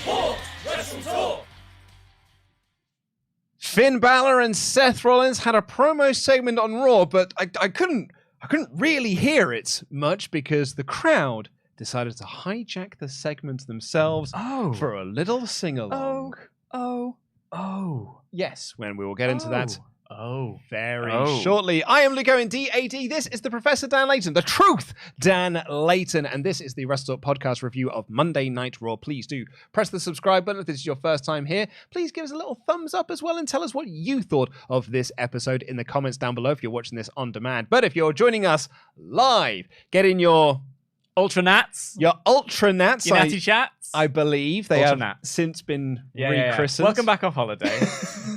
Support WrestleTalk. Finn Balor and Seth Rollins had a promo segment on Raw, but I couldn't really hear it much because the crowd decided to hijack the segment themselves for a little sing-along. Yes, when we will get into that very shortly. I am Lugo in DAD. This is the Professor Dan Layton, the truth Dan Layton, and this is the WrestleTalk Podcast review of Monday Night Raw. Please do press the subscribe button if this is your first time here. Please give us a little thumbs up as well and tell us what you thought of this episode in the comments down below if you're watching this on demand. But if you're joining us live, get in your UltraNats. Your UltraNats. Your Natty Chats. I believe they have since been rechristened. Welcome back off holiday.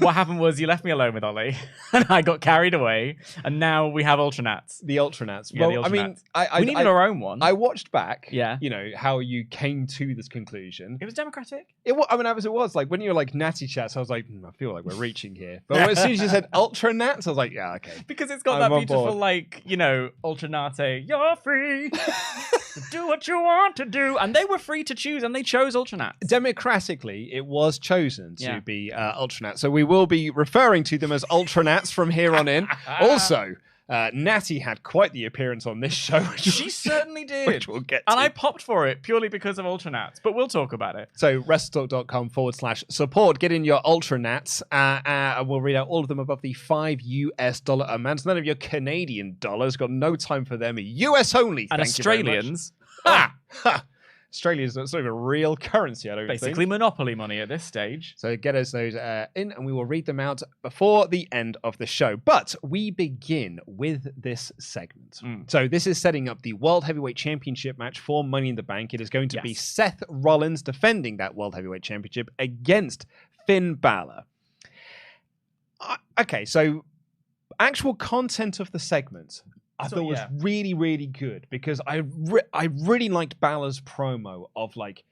What happened was you left me alone with Ollie, and I got carried away, and now we have UltraNats. The UltraNats. Yeah, Well, the I mean, we needed our own one. I watched back, Yeah. you know, how you came to this conclusion. It was democratic. It was like when you were like Natty Chats, I was like, I feel like we're reaching here. But as soon as you said UltraNats, I was like, yeah, okay. Because it's got I'm that on beautiful, board. like, you know, Ultranate, you're free to do what you want to do. And they were free to choose, and they chose UltraNats. Democratically, it was chosen to be UltraNats. So we will be referring to them as UltraNats from here on in. Also, Natty had quite the appearance on this show. She certainly did. Which we'll get to. And I popped for it purely because of UltraNats, but we'll talk about it. So WrestleTalk.com/support. Get in your UltraNats. And we'll read out all of them above the $5 US amount. None of your Canadian dollars. Got no time for them. US only. And Thank you very much. Australians. Australia's not even a real currency, I don't think. Basically monopoly money at this stage. So get us those in, and we will read them out before the end of the show. But we begin with this segment. So this is setting up the World Heavyweight Championship match for Money in the Bank. It is going to be Seth Rollins defending that World Heavyweight Championship against Finn Balor. Okay, so actual content of the segment I thought was really, really good because I really liked Balor's promo of like,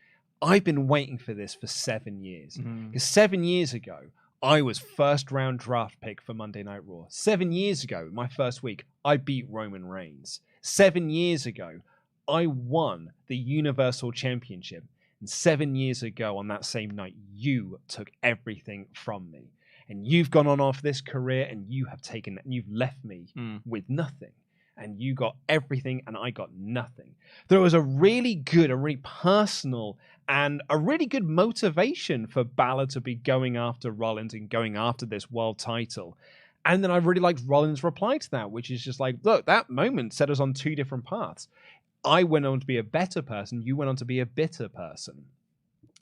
I've been waiting for this for 7 years. Because 7 years ago, I was first round draft pick for Monday Night Raw. 7 years ago, my first week, I beat Roman Reigns. 7 years ago, I won the Universal Championship. And 7 years ago, on that same night, you took everything from me. And you've gone on off this career and you have taken, and you've left me with nothing. And you got everything and I got nothing. There was a really good, a really personal, and a really good motivation for Balor to be going after Rollins and going after this world title. And then I really liked Rollins' reply to that, which is just like, look, that moment set us on two different paths. I went on to be a better person. You went on to be a bitter person.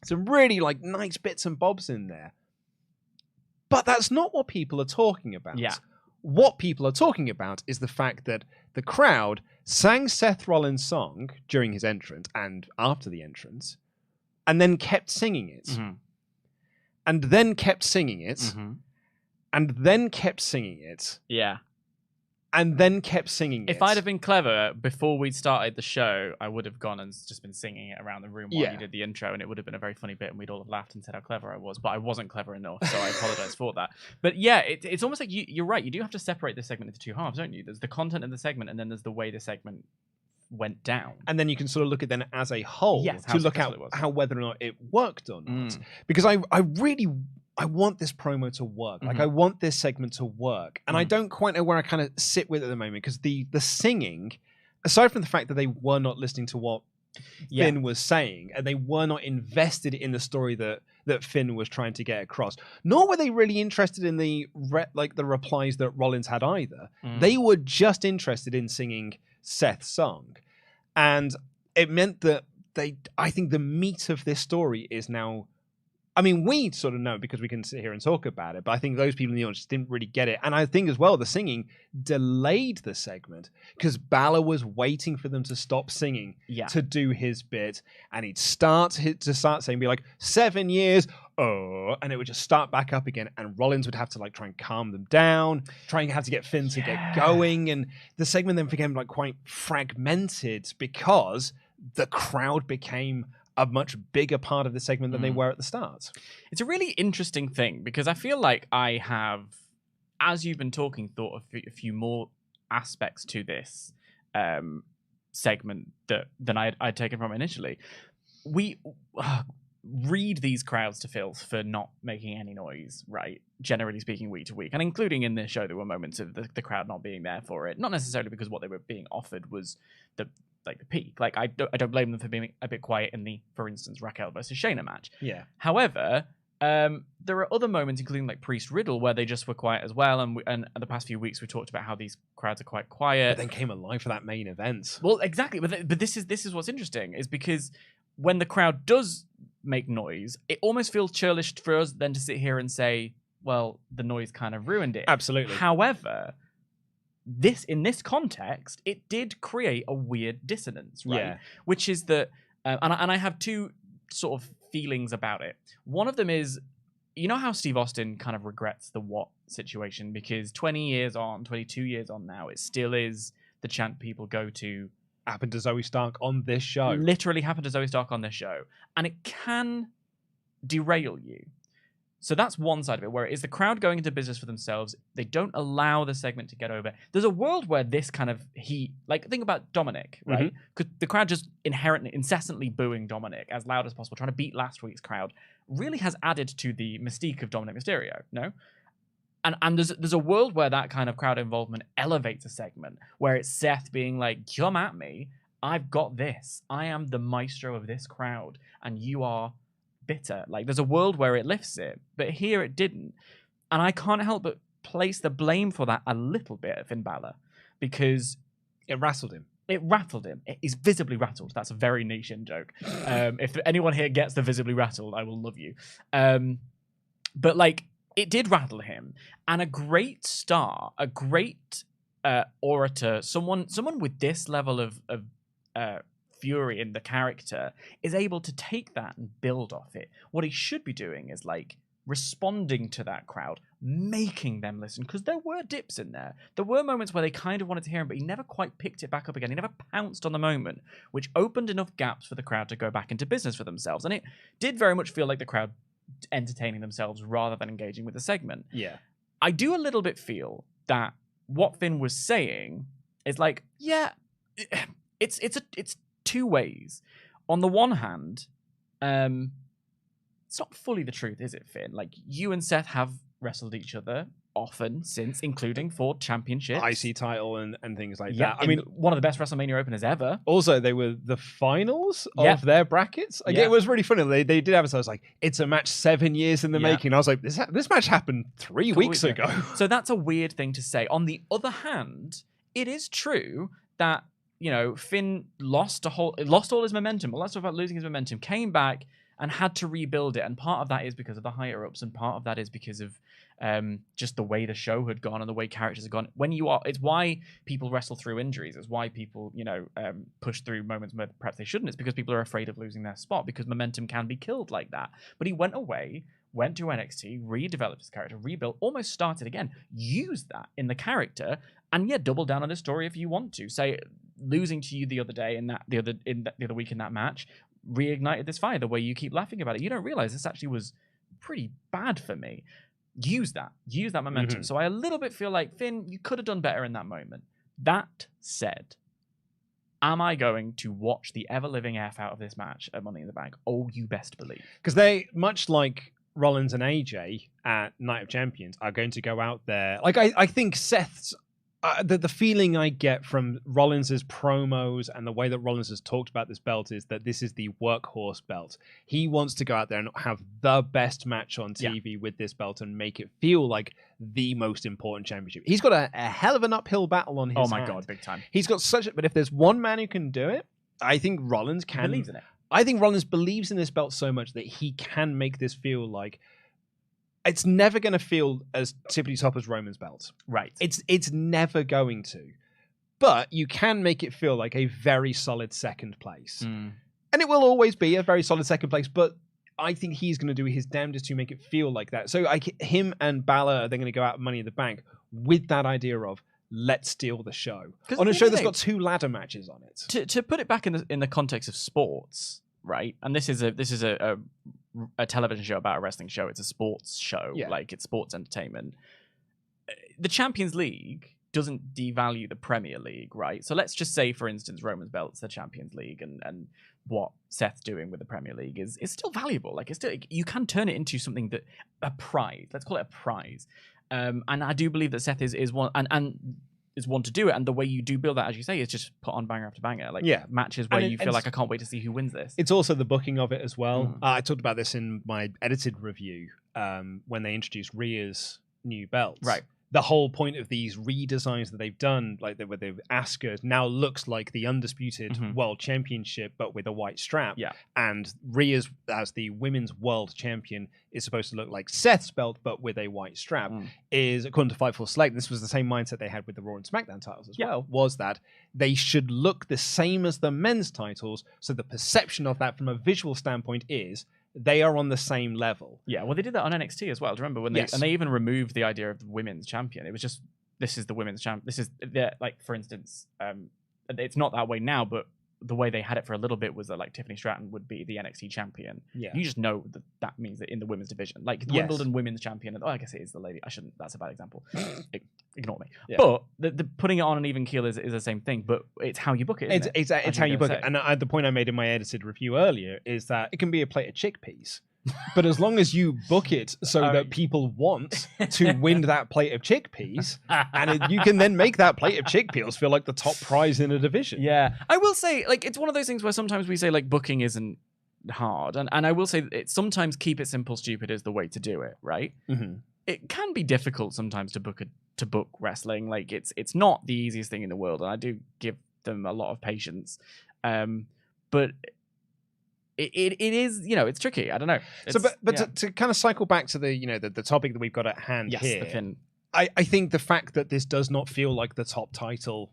Some really like nice bits and bobs in there. But that's not what people are talking about. Yeah. What people are talking about is the fact that the crowd sang Seth Rollins' song during his entrance and after the entrance, and then kept singing it. And then kept singing it. And then kept singing it. Yeah. And then kept singing it. If I'd have been clever before we started the show, I would have gone and just been singing it around the room while you did the intro, and it would have been a very funny bit, and we'd all have laughed and said how clever I was, but I wasn't clever enough, so I apologize for that. But yeah, it's almost like you're right. You do have to separate the segment into two halves, don't you? There's the content of the segment, and then there's the way the segment went down. And then you can sort of look at them as a whole to look at how whether or not it worked or not. Because I want this promo to work. Like, I want this segment to work. And I don't quite know where I kind of sit with it at the moment because the singing, aside from the fact that they were not listening to what Finn was saying, and they were not invested in the story that Finn was trying to get across, nor were they really interested in the replies that Rollins had either. They were just interested in singing Seth's song. And it meant that I think the meat of this story is now, I mean, we sort of know because we can sit here and talk about it, but I think those people in the audience didn't really get it. And I think as well, the singing delayed the segment because Balor was waiting for them to stop singing to do his bit. And he'd start saying, be like, 7 years, and it would just start back up again. And Rollins would have to like try and calm them down, have to get Finn to get going. And the segment then became like quite fragmented because the crowd became a much bigger part of the segment than they were at the start. It's a really interesting thing because I feel like I have, as you've been talking, thought of a few more aspects to this segment than I'd taken from initially. read these crowds to filth for not making any noise, right? Generally speaking, week to week, and including in this show, there were moments of the crowd not being there for it. Not necessarily because what they were being offered was the peak. Like I don't blame them for being a bit quiet in the, for instance, Raquel versus Shayna match. Yeah. However, there are other moments, including like Priest Riddle, where they just were quiet as well. And the past few weeks, we talked about how these crowds are quite quiet. But then came alive for that main event. Well, exactly. But this is what's interesting, is because when the crowd does make noise, it almost feels churlish for us then to sit here and say, well, the noise kind of ruined it. Absolutely. However, in this context, it did create a weird dissonance, right? Yeah. Which is that, and I have two sort of feelings about it. One of them is, you know how Steve Austin kind of regrets the what situation, because 22 years on now, it still is the chant people go to. Happened to Zoe Stark on this show. Literally happened to Zoe Stark on this show. And it can derail you. So that's one side of it, where it is the crowd going into business for themselves. They don't allow the segment to get over. There's a world where this kind of think about Dominic, right? Because the crowd just incessantly booing Dominic as loud as possible, trying to beat last week's crowd, really has added to the mystique of Dominic Mysterio, no? And there's a world where that kind of crowd involvement elevates a segment, where it's Seth being like, come at me, I've got this. I am the maestro of this crowd, and you are bitter. Like, there's a world where it lifts it, but here it didn't. And I can't help but place the blame for that a little bit at Finn Balor, because it rattled him. It rattled him. It is visibly rattled. That's a very niche in joke. If anyone here gets the visibly rattled, I will love you. But like, it did rattle him. And a great star, a great orator, someone with this level of fury in the character is able to take that and build off it. What he should be doing is like responding to that crowd, making them listen, because there were dips in there. There were moments where they kind of wanted to hear him, but he never quite picked it back up again. He never pounced on the moment, which opened enough gaps for the crowd to go back into business for themselves. And it did very much feel like the crowd entertaining themselves rather than engaging with the segment. Yeah. I do a little bit feel that what Finn was saying is like, yeah, it's two ways. On the one hand, it's not fully the truth, is it, Finn? Like, you and Seth have wrestled each other often since, including for championships, IC title and things like that. I mean, one of the best WrestleMania openers ever. Also, they were the finals of their brackets. Again, it was really funny. They did advertise like, it's a match 7 years in the making. I was like, this match happened 3 weeks ago. So that's a weird thing to say. On the other hand, it is true that, you know, Finn lost all his momentum. Well, let's talk about losing his momentum. Came back and had to rebuild it. And part of that is because of the higher ups, and part of that is because of just the way the show had gone and the way characters had gone. It's why people wrestle through injuries. It's why people, push through moments where perhaps they shouldn't. It's because people are afraid of losing their spot, because momentum can be killed like that. But he went away, went to NXT, redeveloped his character, rebuilt, almost started again, used that in the character, and double down on this story if you want to. Say, losing to you the other day the other week in that match reignited this fire, the way you keep laughing about it. You don't realize this actually was pretty bad for me. Use that momentum. Mm-hmm. So I a little bit feel like, Finn, you could have done better in that moment. That said, am I going to watch the ever-living F out of this match at Money in the Bank? Oh, you best believe. Because they, much like Rollins and AJ at Night of Champions, are going to go out there. Like, I think Seth's the feeling I get from Rollins' promos and the way that Rollins has talked about this belt is that this is the workhorse belt. He wants to go out there and have the best match on TV with this belt and make it feel like the most important championship. He's got a hell of an uphill battle on his hand. God, big time. He's got but if there's one man who can do it, I think Rollins can. He believes in it. I think Rollins believes in this belt so much that he can make this feel like it's never going to feel as tippity top as Roman's belt. Right. It's never going to. But you can make it feel like a very solid second place. Mm. And it will always be a very solid second place, but I think he's going to do his damnedest to make it feel like that. So him and Balor, they're going to go out Money in the Bank with that idea of, let's steal the show. On a show that's got 2 ladder matches on it. To put it back in the context of sports, right? And this is a television show about a wrestling show. It's a sports show. Like, it's sports entertainment. The Champions League doesn't devalue the Premier League, right? So let's just say, for instance, Roman's belt's the Champions League, and what Seth's doing with the Premier League is still valuable. Like, it's still, you can turn it into something that a prize. Let's call it a prize. And I do believe that Seth is one and is one to do it. And the way you do build that, as you say, is just put on banger after banger. Like matches where you feel like I can't wait to see who wins this. It's also the booking of it as well. I talked about this in my edited review when they introduced Rhea's new belts. Right. The whole point of these redesigns that they've done, like where they've Asuka now looks like the undisputed world championship, but with a white strap. Yeah. And Rhea's, as the women's world champion, is supposed to look like Seth's belt, but with a white strap. Is, according to Fightful Select, this was the same mindset they had with the Raw and SmackDown titles as well, was that they should look the same as the men's titles. So the perception of that from a visual standpoint is they are on the same level. Yeah, well, they did that on NXT as well. Do you remember when they and they even removed the idea of the women's champion? It was just, this is the women's champion. This is like, for instance, it's not that way now, but the way they had it for a little bit was that like Tiffany Stratton would be the NXT champion. Yeah, you just know that means that in the women's division, like the Wimbledon women's champion. I guess it is the lady. I shouldn't. That's a bad example. Ignore me. Yeah. But the putting it on an even keel is the same thing. But it's how you book it. It's how you book it. And the point I made in my edited review earlier is that it can be a plate of chickpeas. But as long as you book it so that people want to win that plate of chickpeas, and you can then make that plate of chickpeas feel like the top prize in a division. Yeah, I will say, like, it's one of those things where sometimes we say like booking isn't hard, and I will say sometimes keep it simple, stupid is the way to do it, right? It can be difficult sometimes to book wrestling. Like it's not the easiest thing in the world, and I do give them a lot of patience, but. It is, it's tricky. I don't know. To kind of cycle back to the topic that we've got at hand here, the Finn. I think the fact that this does not feel like the top title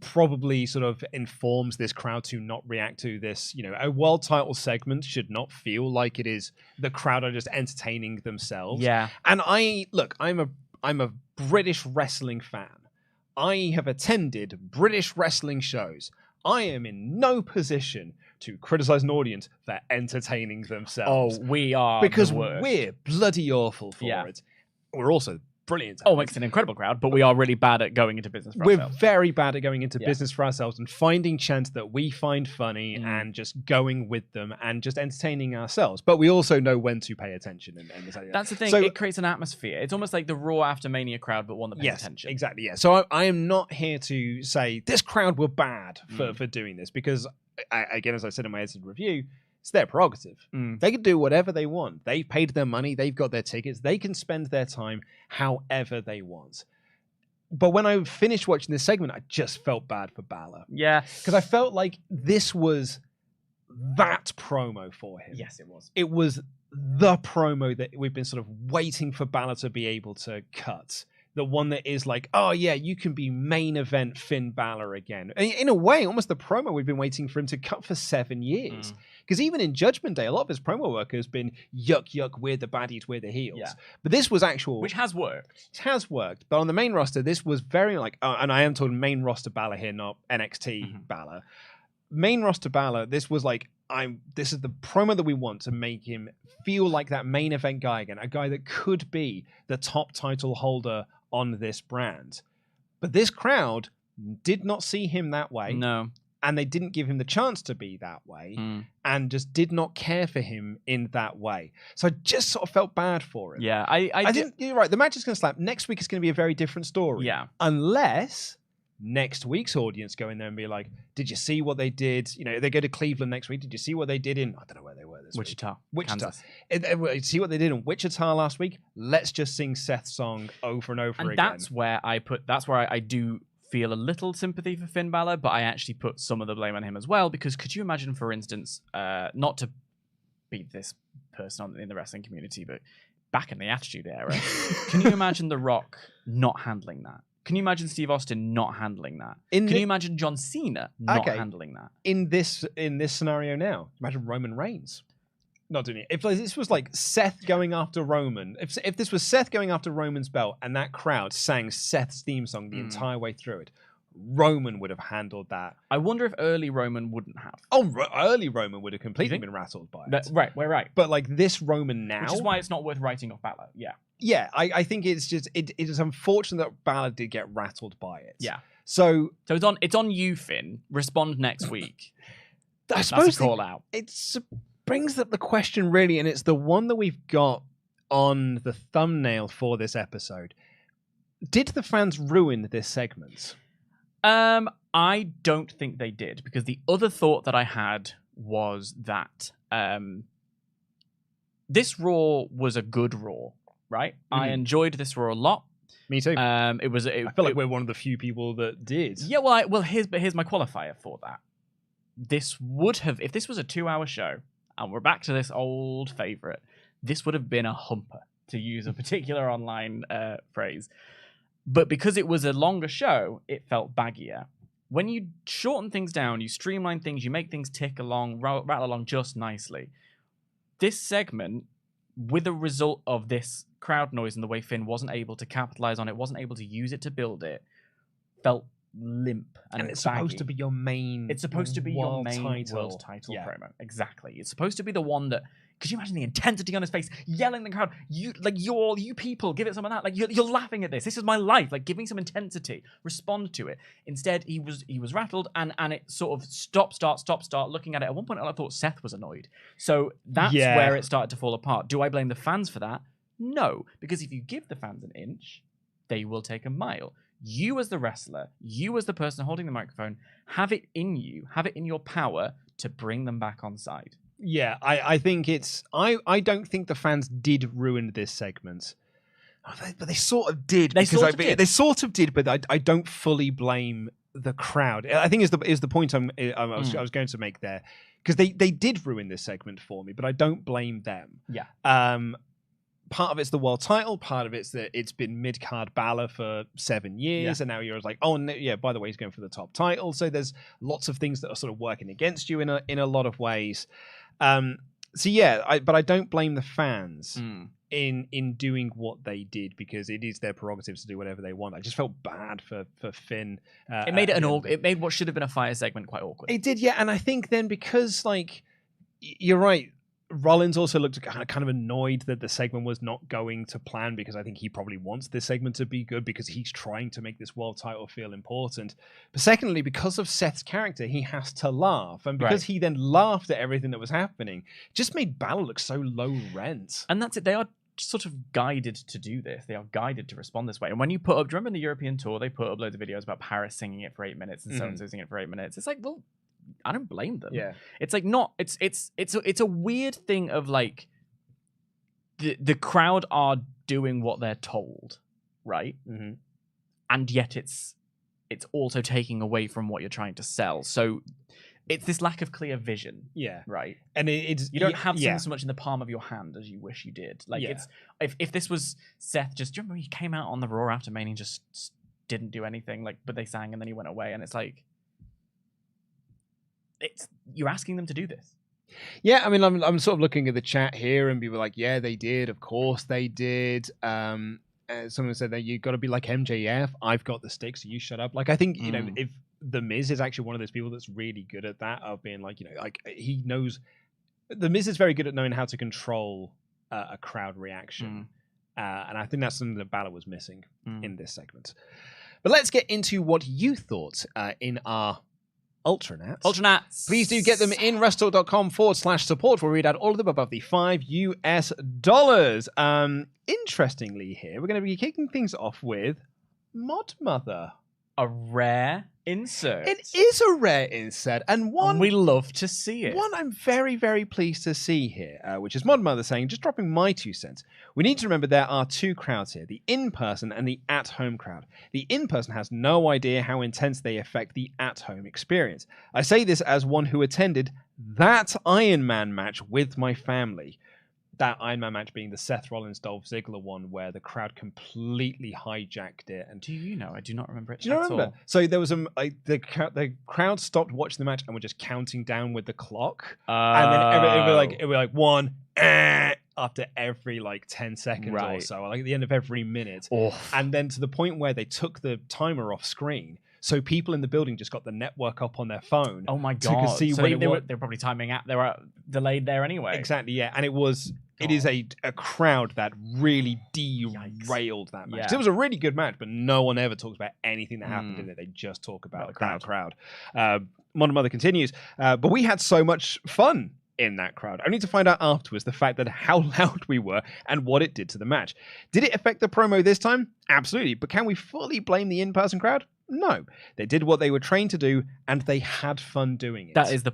probably sort of informs this crowd to not react to this. A world title segment should not feel like it is the crowd are just entertaining themselves. Yeah. And I'm a British wrestling fan. I have attended British wrestling shows. I am in no position to criticize an audience for entertaining themselves. Oh, we are because we're bloody awful for it. We're also brilliant. It's an incredible crowd, but we are really bad at going into business for ourselves. We're very bad at going into business for ourselves and finding chants that we find funny and just going with them and just entertaining ourselves. But we also know when to pay attention. That's the thing. So, it creates an atmosphere. It's almost like the Raw after Mania crowd, but one that pays attention. Exactly. Yeah. So I am not here to say this crowd were bad for doing this because, again, as I said in my edited review, it's their prerogative. They can do whatever they want. They've paid their money. They've got their tickets. They can spend their time however they want. But when I finished watching this segment, I just felt bad for Balor. Yeah. Because I felt like this was that promo for him. Yes, it was. It was the promo that we've been sort of waiting for Balor to be able to cut. The one that is like, oh yeah, you can be main event Finn Balor again. In a way, almost the promo we've been waiting for him to cut for 7 years. Because even in Judgment Day, a lot of his promo work has been yuck, we're the baddies, we're the heels. Yeah. But this was actual... Which has worked. It has worked. But on the main roster, this was very like... and I am talking main roster Balor here, not NXT Balor. Main roster Balor, this was like, this is the promo that we want to make him feel like that main event guy again. A guy that could be the top title holder on this brand. But this crowd did not see him that way. No. And they didn't give him the chance to be that way and just did not care for him in that way. So I just sort of felt bad for him. Yeah, I didn't. You're right. The match is going to slap. Next week is going to be a very different story. Yeah. Unless next week's audience go in there and be like, did you see what they did? They go to Cleveland next week. Did you see what they did in, I don't know where they were this Wichita. week. Wichita. See what they did in Wichita last week? Let's just sing Seth's song over and over again. And that's where I do feel a little sympathy for Finn Balor, but I actually put some of the blame on him as well, because could you imagine, for instance, not to be this person in the wrestling community, but back in the Attitude Era, can you imagine The Rock not handling that? Can you imagine Steve Austin not handling that? Can you imagine John Cena not handling that? In this scenario now, imagine Roman Reigns not doing it. If this was like Seth going after Roman, if this was Seth going after Roman's belt and that crowd sang Seth's theme song the entire way through it, Roman would have handled that. I wonder if early Roman wouldn't have. Early Roman would have completely been rattled by it. Right, we're right. But like this Roman now... Which is why it's not worth writing off Balor. Yeah. Yeah, I think it's just it is unfortunate that Balor did get rattled by it. Yeah. So it's on you, Finn. Respond next week. I suppose that's a call out. It brings up the question really, and it's the one that we've got on the thumbnail for this episode. Did the fans ruin this segment? I don't think they did, because the other thought that I had was that this Raw was a good Raw, right? I enjoyed this Raw a lot. Me too. I feel like we're one of the few people that did. Yeah, well, here's my qualifier for that. This would have, if this was a 2-hour show, and we're back to this old favorite, this would have been a humper, to use a particular online phrase. But because it was a longer show, it felt baggier. When you shorten things down, you streamline things, you make things tick along, rattle along just nicely. This segment, with the result of this crowd noise and the way Finn wasn't able to capitalize on it, wasn't able to use it to build it, felt limp and it's baggy. supposed to be your main. It's supposed to be your main world title promo. Exactly. It's supposed to be the one that. Could you imagine the intensity on his face, yelling at the crowd? You people, give it some of that. Like you're laughing at this. This is my life. Like, give me some intensity. Respond to it. Instead, he was rattled, and it sort of stop, start. Looking at it, at one point, I thought Seth was annoyed. So that's where it started to fall apart. Do I blame the fans for that? No, because if you give the fans an inch, they will take a mile. You as the wrestler, you as the person holding the microphone, have it in you, have it in your power to bring them back on side. Yeah, I think it's... I don't think the fans did ruin this segment. But they sort of did. They sort of did, but I don't fully blame the crowd. I think is the point I was going to make there. Because they did ruin this segment for me, but I don't blame them. Yeah. Part of it's the world title, part of it's that it's been mid-card Balor for 7 years, and now you're like, oh, no, yeah, by the way, he's going for the top title. So there's lots of things that are sort of working against you in a lot of ways. But I don't blame the fans in doing what they did, because it is their prerogatives to do whatever they want. I just felt bad for Finn. It made it made what should have been a fire segment quite awkward. It did, yeah, and I think then because like you're right. Rollins also looked kind of annoyed that the segment was not going to plan, because I think he probably wants this segment to be good because he's trying to make this world title feel important. But secondly, because of Seth's character, he has to laugh. And because he then laughed at everything that was happening, it just made Balor look so low rent. And that's it. They are sort of guided to do this. They are guided to respond this way. And when you put up, do you remember in the European tour, they put up loads of videos about Paris singing it for 8 minutes and so-and-so singing it for 8 minutes. It's like, well, I don't blame them. Yeah. It's like it's a weird thing of like the crowd are doing what they're told, right? Mm-hmm. And yet it's also taking away from what you're trying to sell. So it's this lack of clear vision. Yeah. Right. And it's you don't have something so much in the palm of your hand as you wish you did. Like it's if this was Seth, do you remember he came out on the Raw after Mania and just didn't do anything, like, but they sang and then he went away, and it's like, you're asking them to do this. Yeah, I mean, I'm sort of looking at the chat here, and people are like, yeah, they did. Of course they did. Someone said that you've got to be like MJF. I've got the stick, so you shut up. Like, I think, you know, if The Miz is actually one of those people that's really good at that, of being like, you know, like he knows. The Miz is very good at knowing how to control a crowd reaction. And I think that's something that Balor was missing in this segment. But let's get into what you thought in our UltraChats. Please do get them in WrestleTalk.com/support. We'll read out all of them above the $5. Interestingly here, we're going to be kicking things off with Mod Mother. A rare insert. It is a rare insert, and we love to see it. One I'm very, very pleased to see here, which is Mod Mother saying, just dropping my 2 cents. We need to remember there are 2 crowds here, the in-person and the at-home crowd. The in-person has no idea how intense they affect the at-home experience. I say this as one who attended that Iron Man match with my family. That Iron Man match being the Seth Rollins Dolph Ziggler one, where the crowd completely hijacked it. And do you know? I do not remember it. Do you not remember? All. So there was the crowd stopped watching the match and were just counting down with the clock, and then it would be like 1 after every like 10 seconds or so, like at the end of every minute, and then to the point where they took the timer off screen. So people in the building just got the network up on their phone. Oh my god! See so they were probably timing out. They were delayed there anyway. Exactly, yeah. And it was It is a crowd that really derailed that match. It was a really good match, but no one ever talks about anything that happened in it. They just talk about that crowd. Modern Mother continues, but we had so much fun in that crowd. Only to find out afterwards the fact that how loud we were and what it did to the match. Did it affect the promo this time? Absolutely. But can we fully blame the in-person crowd? No. They did what they were trained to do, and they had fun doing it. That is the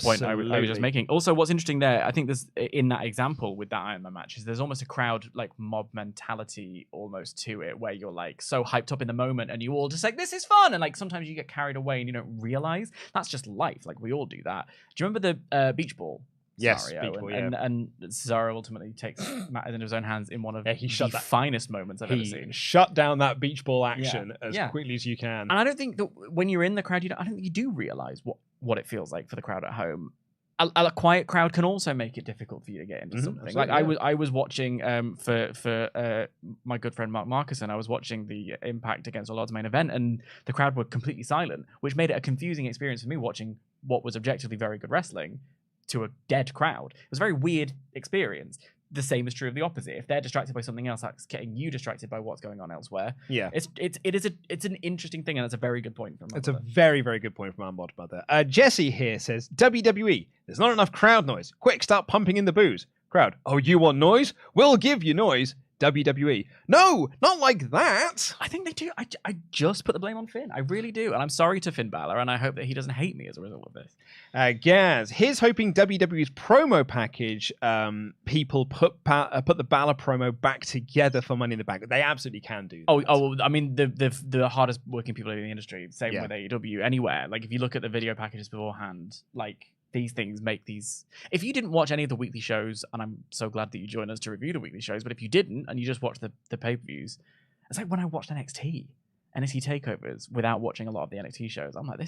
point I was just making. Also, what's interesting there, I think there's in that example with that Iron Man match, is there's almost a crowd like mob mentality almost to it, where you're like so hyped up in the moment, and you all just like, this is fun, and like sometimes you get carried away and you don't realize that's just life. Like we all do that. Do you remember the beach ball? Yes, and Cesaro ultimately takes matters into his own hands in one of the finest moments I've ever seen. Shut down that beach ball action as quickly as you can. And I don't think that when you're in the crowd, I don't think you do realize what it feels like for the crowd at home. A quiet crowd can also make it difficult for you to get into something. Like I was watching for my good friend Mark Marcuson. I was watching the Impact against All Odds main event, and the crowd were completely silent, which made it a confusing experience for me watching what was objectively very good wrestling to a dead crowd. It was a very weird experience. The same is true of the opposite. If they're distracted by something else, that's getting you distracted by what's going on elsewhere. Yeah, it's an interesting thing, and it's a very good point from. It's a very, very good point from our mod mother. Jesse here says WWE. There's not enough crowd noise. Quick, start pumping in the booze. Crowd. Oh, you want noise? We'll give you noise. WWE. No, not like that. I think they do. I just put the blame on Finn. I really do. And I'm sorry to Finn Balor, and I hope that he doesn't hate me as a result of this. Gaz, here's hoping WWE's promo package, people put the Balor promo back together for Money in the Bank. They absolutely can do that. I mean, the hardest working people in the industry, same with AEW, anywhere. Like, if you look at the video packages beforehand, like, these things make these... If you didn't watch any of the weekly shows, and I'm so glad that you joined us to review the weekly shows, but if you didn't, and you just watched the pay-per-views, it's like when I watched NXT takeovers without watching a lot of the NXT shows, I'm like,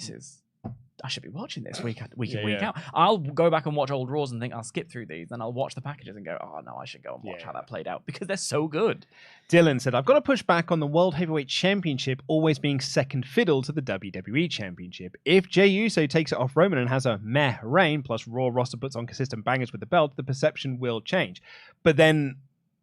I should be watching this week in, week out. I'll go back and watch old Raws and think I'll skip through these, then I'll watch the packages and go, oh no, I should go and watch how that played out, because they're so good. Dylan said, I've got to push back on the World Heavyweight Championship always being second fiddle to the WWE Championship. If Jey Uso takes it off Roman and has a meh reign, plus Raw roster puts on consistent bangers with the belt, the perception will change. But then...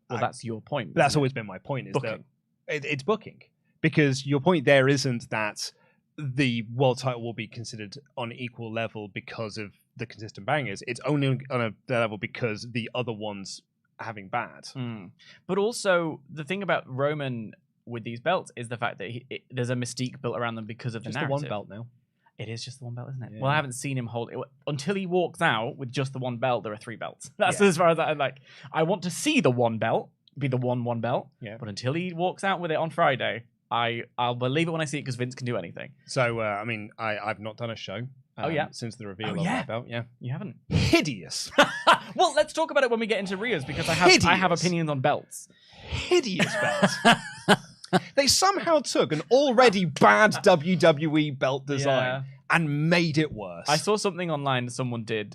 Well, that's your point. That's always been my point, is booking. That it's booking. Because your point there isn't that the world title will be considered on equal level because of the consistent bangers. It's only on a level because the other ones are having bad. But also, the thing about Roman with these belts is the fact that there's a mystique built around them because of the narrative. Just the one belt now. It is just the one belt, isn't it? Yeah. Well, I haven't seen him hold it. Until he walks out with just the one belt, there are 3 belts. That's as far as I like. I want to see the one belt be the one belt. Yeah. But until he walks out with it on Friday, I'll believe it when I see it, because Vince can do anything. So, I mean, I've not done a show since the reveal of that belt. Yeah. You haven't? Hideous. Well, let's talk about it when we get into Rios, because I have opinions on belts. Hideous belts. They somehow took an already bad WWE belt design and made it worse. I saw something online someone did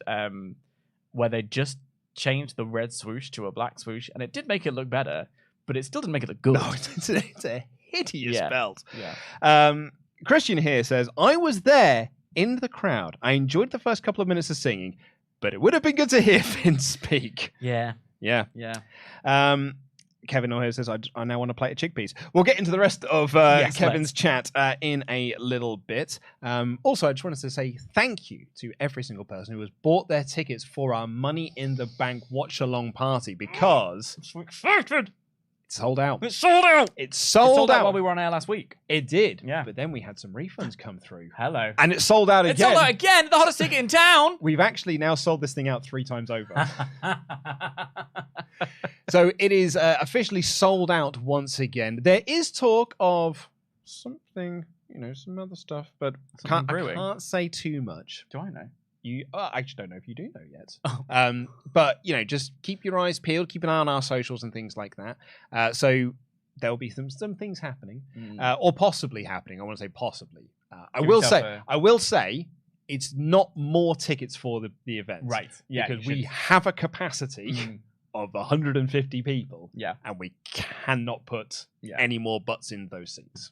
where they just changed the red swoosh to a black swoosh, and it did make it look better, but it still didn't make it look good. No, it's a hideous belt. Yeah. Christian here says, I was there in the crowd. I enjoyed the first couple of minutes of singing, but it would have been good to hear Finn speak. Yeah. Kevin O'Hare says, I now want to play a chickpeas. We'll get into the rest of Kevin's chat in a little bit. Also, I just wanted to say thank you to every single person who has bought their tickets for our Money in the Bank watch-along party, because... I'm so excited! It's sold out. It's sold out! It's sold out while we were on air last week. It did. Yeah. But then we had some refunds come through. Hello. And it sold out again. It's sold out again! The hottest ticket in town! We've actually now sold this thing out 3 times over. So it is officially sold out once again. There is talk of something, some other stuff, but I can't say too much. Do I know? I actually don't know if you do know yet. Oh. But, just keep your eyes peeled, keep an eye on our socials and things like that. So there'll be some things happening, or possibly happening. I want to say possibly. I will say it's not more tickets for the event. Right. Yeah. Because we have a capacity of 150 people. Yeah. And we cannot put any more butts in those seats.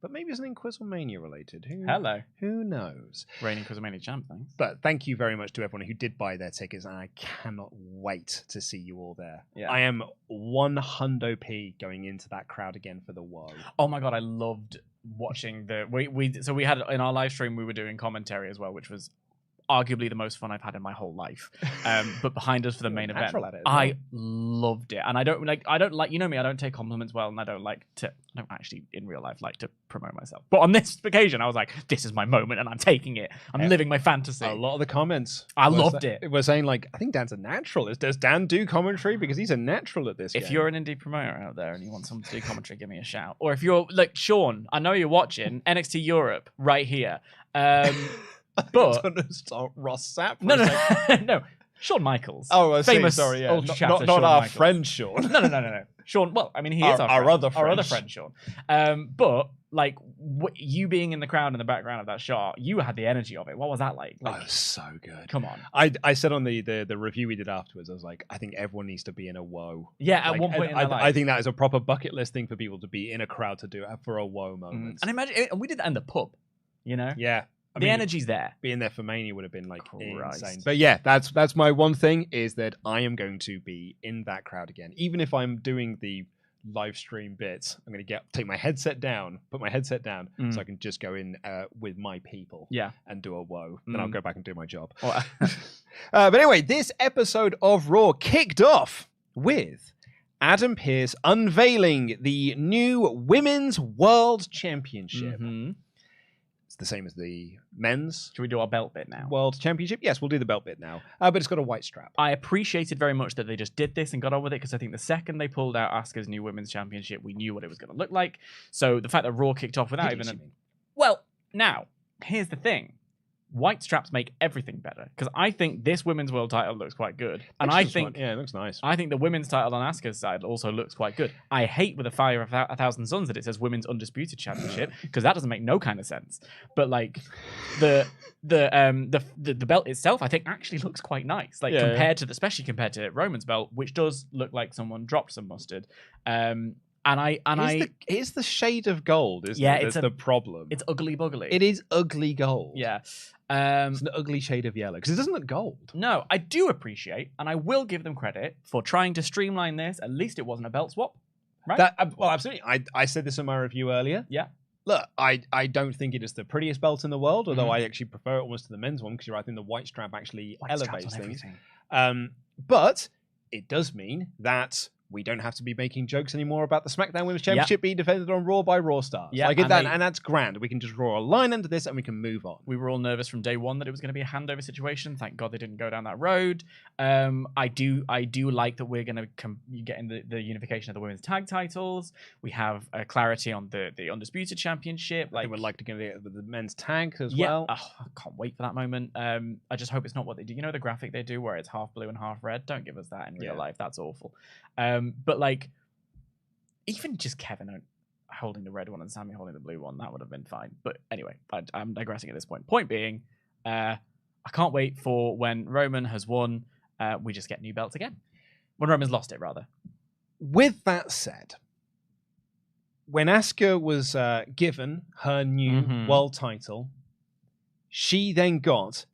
But maybe it's something Quizlemania related. Who knows? Reigning Quizlemania champ, thanks. But thank you very much to everyone who did buy their tickets, and I cannot wait to see you all there. Yeah. I am 100p going into that crowd again for the Woe. Oh my god, I loved watching we had in our live stream, we were doing commentary as well, which was arguably the most fun I've had in my whole life. But behind us for the main event, I loved it. And I don't like, you know me, I don't take compliments well, and I don't actually in real life like to promote myself. But on this occasion, I was like, this is my moment and I'm taking it. I'm living my fantasy. A lot of the comments. I loved it. We're saying like, I think Dan's a natural. Does Dan do commentary? Because he's a natural at this If you're an indie promoter out there and you want someone to do commentary, give me a shout. Or if you're like Sean, I know you're watching NXT Europe right here. But Ross Sapp. No. Shawn Michaels. Oh, famous. Sorry, yeah. Ultra Not our Michaels. friend Sean. No. Sean. Well, I mean, he is our other friend. Our other friend, Sean. But like you being in the crowd in the background of that shot, you had the energy of it. What was that like? Oh, it was so good. Come on. I said on the review we did afterwards, I was like, I think everyone needs to be in a Woe. Yeah, at one point in their life. I think that is a proper bucket list thing for people to be in a crowd to do for a Woe moment. And imagine, and we did that in the pub. You know. Yeah. The energy's there. Being there for Mania would have been like Christ. insane. But yeah, that's my one thing, is that I am going to be in that crowd again. Even if I'm doing the live stream bits, I'm going to take my headset down, so I can just go in with my people and do a Woe. Then I'll go back and do my job. But anyway, this episode of Raw kicked off with Adam Pearce unveiling the new Women's World Championship. Mm-hmm. The same as the men's. Should we do our belt bit now? World Championship? Yes, we'll do the belt bit now. But it's got a white strap. I appreciated very much that they just did this and got on with it, because I think the second they pulled out Asuka's new Women's Championship, we knew what it was going to look like. So the fact that Raw kicked off without even... Well, now, here's the thing. White straps make everything better, because I think this women's world title looks quite good, and I think it looks nice. I think the women's title on Asuka's side also looks quite good. I hate with a fire of 1,000 suns that it says Women's Undisputed Championship, because that doesn't make no kind of sense. But like the belt itself, I think actually looks quite nice, like especially compared to Roman's belt, which does look like someone dropped some mustard. It's the shade of gold, isn't it? It's the problem. It's ugly buggly. It is ugly gold. Yeah. It's an ugly shade of yellow, because it doesn't look gold. No, I do appreciate, and I will give them credit for trying to streamline this. At least it wasn't a belt swap, right? Well, absolutely. I said this in my review earlier. Yeah. Look, I don't think it is the prettiest belt in the world, although I actually prefer it almost to the men's one, because you're right, I think the white strap actually elevates things. But it does mean that we don't have to be making jokes anymore about the SmackDown Women's Championship being defended on Raw by Raw stars. Yeah, and that's grand. We can just draw a line under this and we can move on. We were all nervous from day one that it was going to be a handover situation. Thank God they didn't go down that road. I do like that we're going to get in the unification of the women's tag titles. We have clarity on the Undisputed Championship. I would like to get it with the men's tag as well. Oh, I can't wait for that moment. I just hope it's not what they do. You know the graphic they do where it's half blue and half red? Don't give us that in real life. That's awful. But like, even just Kevin holding the red one and Sami holding the blue one, that would have been fine. But anyway, I'm digressing at this point. Point being, I can't wait for when Roman has won, we just get new belts again. When Roman's lost it, rather. With that said, when Asuka was given her new world title, she then got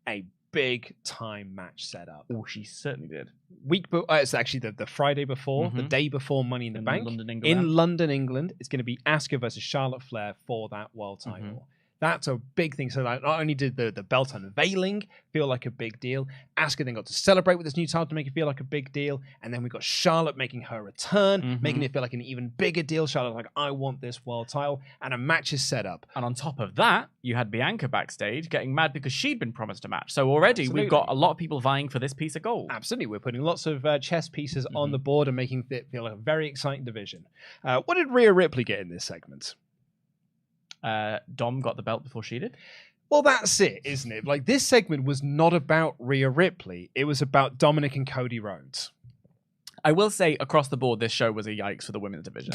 a big time match set up. Oh, she certainly did. It's actually the Friday before, the day before Money in the Bank. In London, England. It's going to be Asuka versus Charlotte Flair for that world title. That's a big thing. So not only did the belt unveiling feel like a big deal, Asuka then got to celebrate with this new title to make it feel like a big deal. And then we got Charlotte making her return, making it feel like an even bigger deal. Charlotte like, I want this world title. And a match is set up. And on top of that, you had Bianca backstage getting mad because she'd been promised a match. So already we've got a lot of people vying for this piece of gold. Absolutely. We're putting lots of chess pieces on the board and making it feel like a very exciting division. What did Rhea Ripley get in this segment? Dom got the belt before she did. Well, that's it, isn't it? Like, this segment was not about Rhea Ripley. It was about Dominic and Cody Rhodes. I will say, across the board, this show was a yikes for the women's division.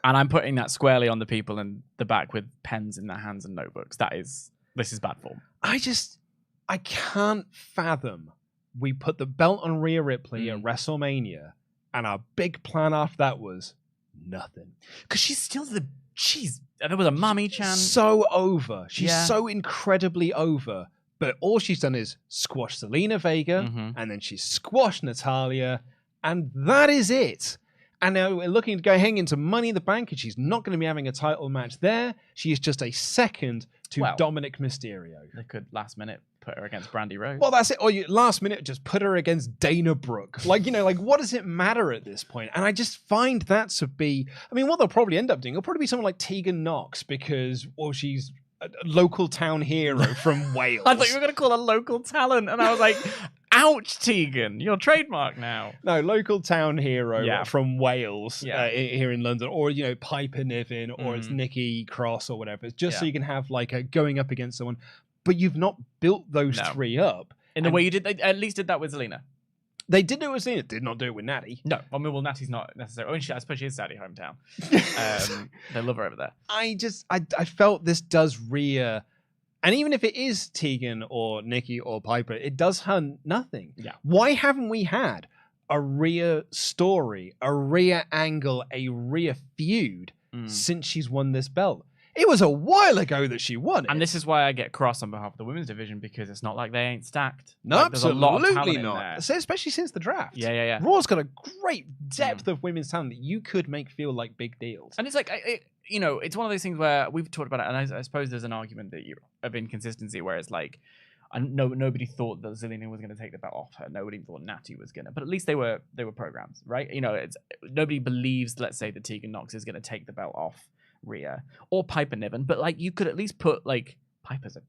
And I'm putting that squarely on the people in the back with pens in their hands and notebooks. This is bad form. I can't fathom we put the belt on Rhea Ripley at WrestleMania, and our big plan after that was nothing. Because she's still there was a mummy chant. So over. She's so incredibly over. But all she's done is squash Zelina Vega, and then she's squashed Natalya, and that is it. And now we're looking to go hang into Money in the Bank, and she's not going to be having a title match there. She is just a second to Dominic Mysterio. They could last minute put her against Brandy Rose. Well, that's it. Or last minute just put her against Dana Brooke. Like, what does it matter at this point? And I just find that to be, what they'll probably end up doing, it'll probably be someone like Tegan Knox because, she's a local town hero from Wales. I thought you were going to call her local talent, and I was like, ouch, Tegan, you're trademark now. No, local town hero from Wales here in London, or Piper Niven, or it's Nikki Cross or whatever. It's just so you can have like a going up against someone, but you've not built those three up in the way you did. They at least did that with Zelina. They did do it with Zelina, did not do it with Natty. No, Natty's not necessarily. I suppose she is Saudi hometown. They love her over there. I felt this does Rhea. And even if it is Tegan or Nikki or Piper, it does her nothing. Yeah. Why haven't we had a Rhea story, a Rhea angle, a Rhea feud since she's won this belt? It was a while ago that she won it. And this is why I get cross on behalf of the women's division, because it's not like they ain't stacked. No, absolutely there's a lot of talent not. Especially since the draft. Yeah. Raw's got a great depth of women's talent that you could make feel like big deals. And it's like, it's one of those things where we've talked about it, and I suppose there's an argument of inconsistency where it's like, nobody thought that Zelina was going to take the belt off her. Nobody thought Natty was going to, but at least they were programs, right? Nobody believes, let's say, that Tegan Knox is going to take the belt off Rhea or Piper Niven, but like you could at least put like Piper's a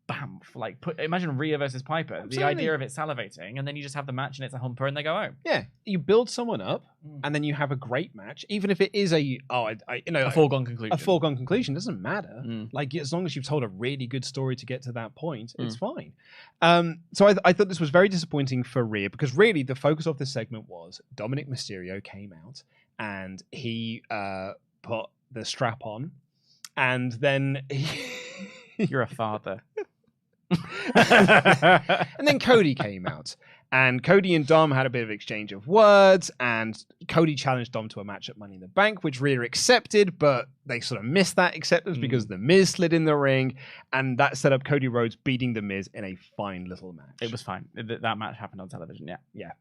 bam, like imagine Rhea versus Piper. Absolutely. The idea of it salivating, and then you just have the match and it's a humper and they go home. Yeah, you build someone up and then you have a great match, even if it is a foregone conclusion. A foregone conclusion doesn't matter. Like as long as you've told a really good story to get to that point, it's fine. So I thought this was very disappointing for Rhea because really the focus of this segment was Dominic Mysterio came out and he put the strap on, and then you're a father. And then Cody came out, and Cody and Dom had a bit of exchange of words, and Cody challenged Dom to a match at Money in the Bank, which Rhea accepted, but they sort of missed that acceptance because The Miz slid in the ring, and that set up Cody Rhodes beating The Miz in a fine little match. It was fine. That match happened on television, yeah.